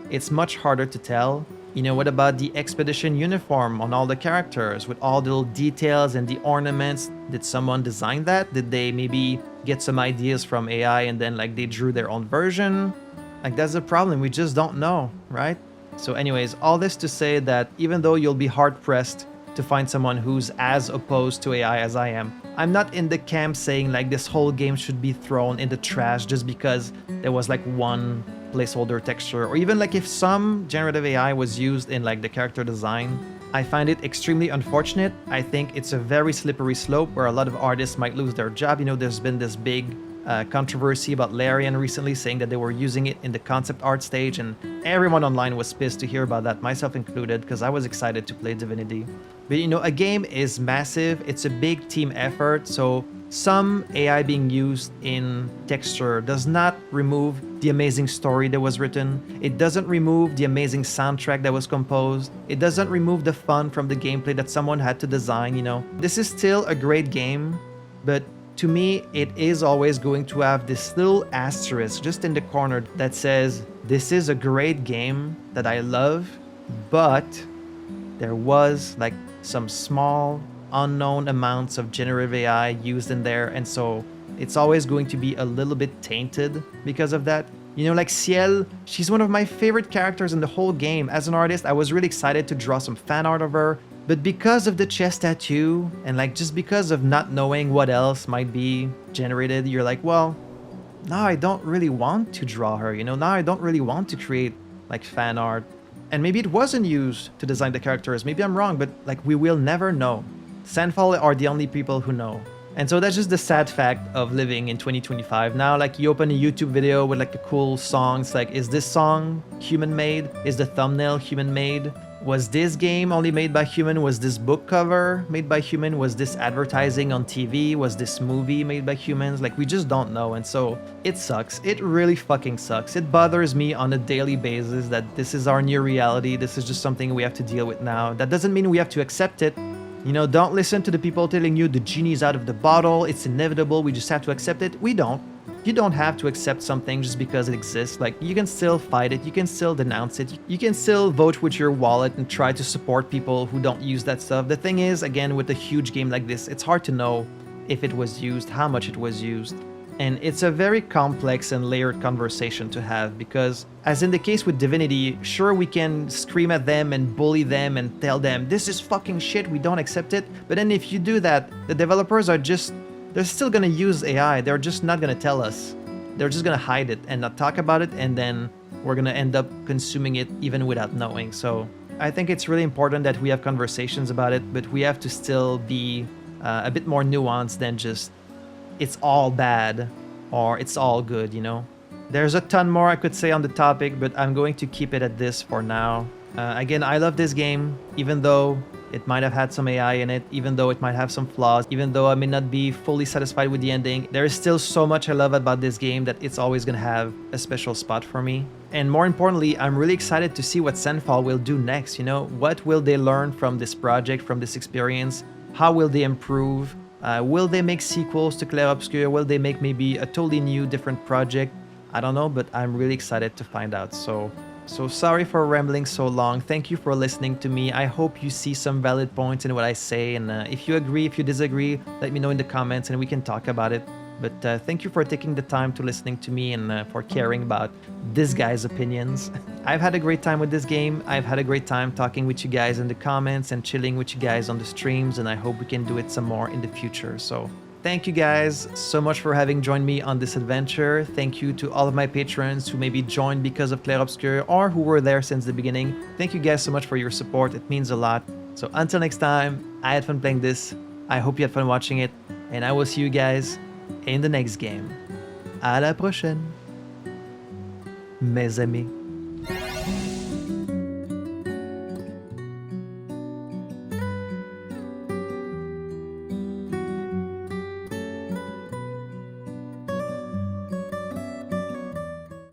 It's much harder to tell. You know, what about the expedition uniform on all the characters, with all the little details and the ornaments? Did someone design that? Did they maybe get some ideas from AI and then like they drew their own version? Like, that's the problem, we just don't know, right? So anyways, all this to say that even though you'll be hard-pressed to find someone who's as opposed to AI as I am, I'm not in the camp saying like this whole game should be thrown in the trash just because there was like one placeholder texture, or even like if some generative AI was used in like the character design. I find it extremely unfortunate. I think it's a very slippery slope where a lot of artists might lose their job. You know, there's been this big controversy about Larian recently saying that they were using it in the concept art stage, and everyone online was pissed to hear about that, myself included, because I was excited to play Divinity. But you know, a game is massive, it's a big team effort, so some AI being used in texture does not remove the amazing story that was written. It doesn't remove the amazing soundtrack that was composed. It doesn't remove the fun from the gameplay that someone had to design, you know. This is still a great game, but to me, it is always going to have this little asterisk just in the corner that says, this is a great game that I love, but there was like some small unknown amounts of generative AI used in there, and so it's always going to be a little bit tainted because of that. You know, like Ciel, she's one of my favorite characters in the whole game. As an artist, I was really excited to draw some fan art of her, but because of the chest tattoo and like just because of not knowing what else might be generated, you're like, well, now I don't really want to draw her, you know, now I don't really want to create like fan art. And maybe it wasn't used to design the characters, maybe I'm wrong, but like we will never know. Senfal are the only people who know. And so that's just the sad fact of living in 2025. Now, like, you open a YouTube video with like a cool song, it's like, is this song human-made? Is the thumbnail human-made? Was this game only made by human? Was this book cover made by human? Was this advertising on TV? Was this movie made by humans? Like, we just don't know, and so it sucks. It really fucking sucks. It bothers me on a daily basis that this is our new reality. This is just something we have to deal with now. That doesn't mean we have to accept it. You know, don't listen to the people telling you the genie's out of the bottle, it's inevitable, we just have to accept it. We don't. You don't have to accept something just because it exists. Like, you can still fight it, you can still denounce it, you can still vote with your wallet and try to support people who don't use that stuff. The thing is, again, with a huge game like this, it's hard to know if it was used, how much it was used. And it's a very complex and layered conversation to have because, as in the case with Divinity, sure, we can scream at them and bully them and tell them, this is fucking shit, we don't accept it. But then if you do that, the developers are just, they're still gonna use AI, they're just not gonna tell us. They're just gonna hide it and not talk about it, and then we're gonna end up consuming it even without knowing. So I think it's really important that we have conversations about it, but we have to still be a bit more nuanced than just, it's all bad or it's all good, you know? There's a ton more I could say on the topic, but I'm going to keep it at this for now. Again, I love this game, even though It might have had some AI in it, even though it might have some flaws, even though I may not be fully satisfied with the ending. There is still so much I love about this game that it's always gonna have a special spot for me. And more importantly, I'm really excited to see what Sandfall will do next, you know? What will they learn from this project, from this experience? How will they improve? Will they make sequels to Clair Obscur? Will they make maybe a totally new, different project? I don't know, but I'm really excited to find out. So sorry for rambling so long. Thank you for listening to me. I hope you see some valid points in what I say. And if you agree, if you disagree, let me know in the comments and we can talk about it. But thank you for taking the time to listening to me and for caring about this guy's opinions. I've had a great time with this game. I've had a great time talking with you guys in the comments and chilling with you guys on the streams. And I hope we can do it some more in the future. So thank you guys so much for having joined me on this adventure. Thank you to all of my patrons who maybe joined because of Clair Obscur or who were there since the beginning. Thank you guys so much for your support. It means a lot. So until next time, I had fun playing this. I hope you had fun watching it. And I will see you guys in the next game. À la prochaine, mes amis.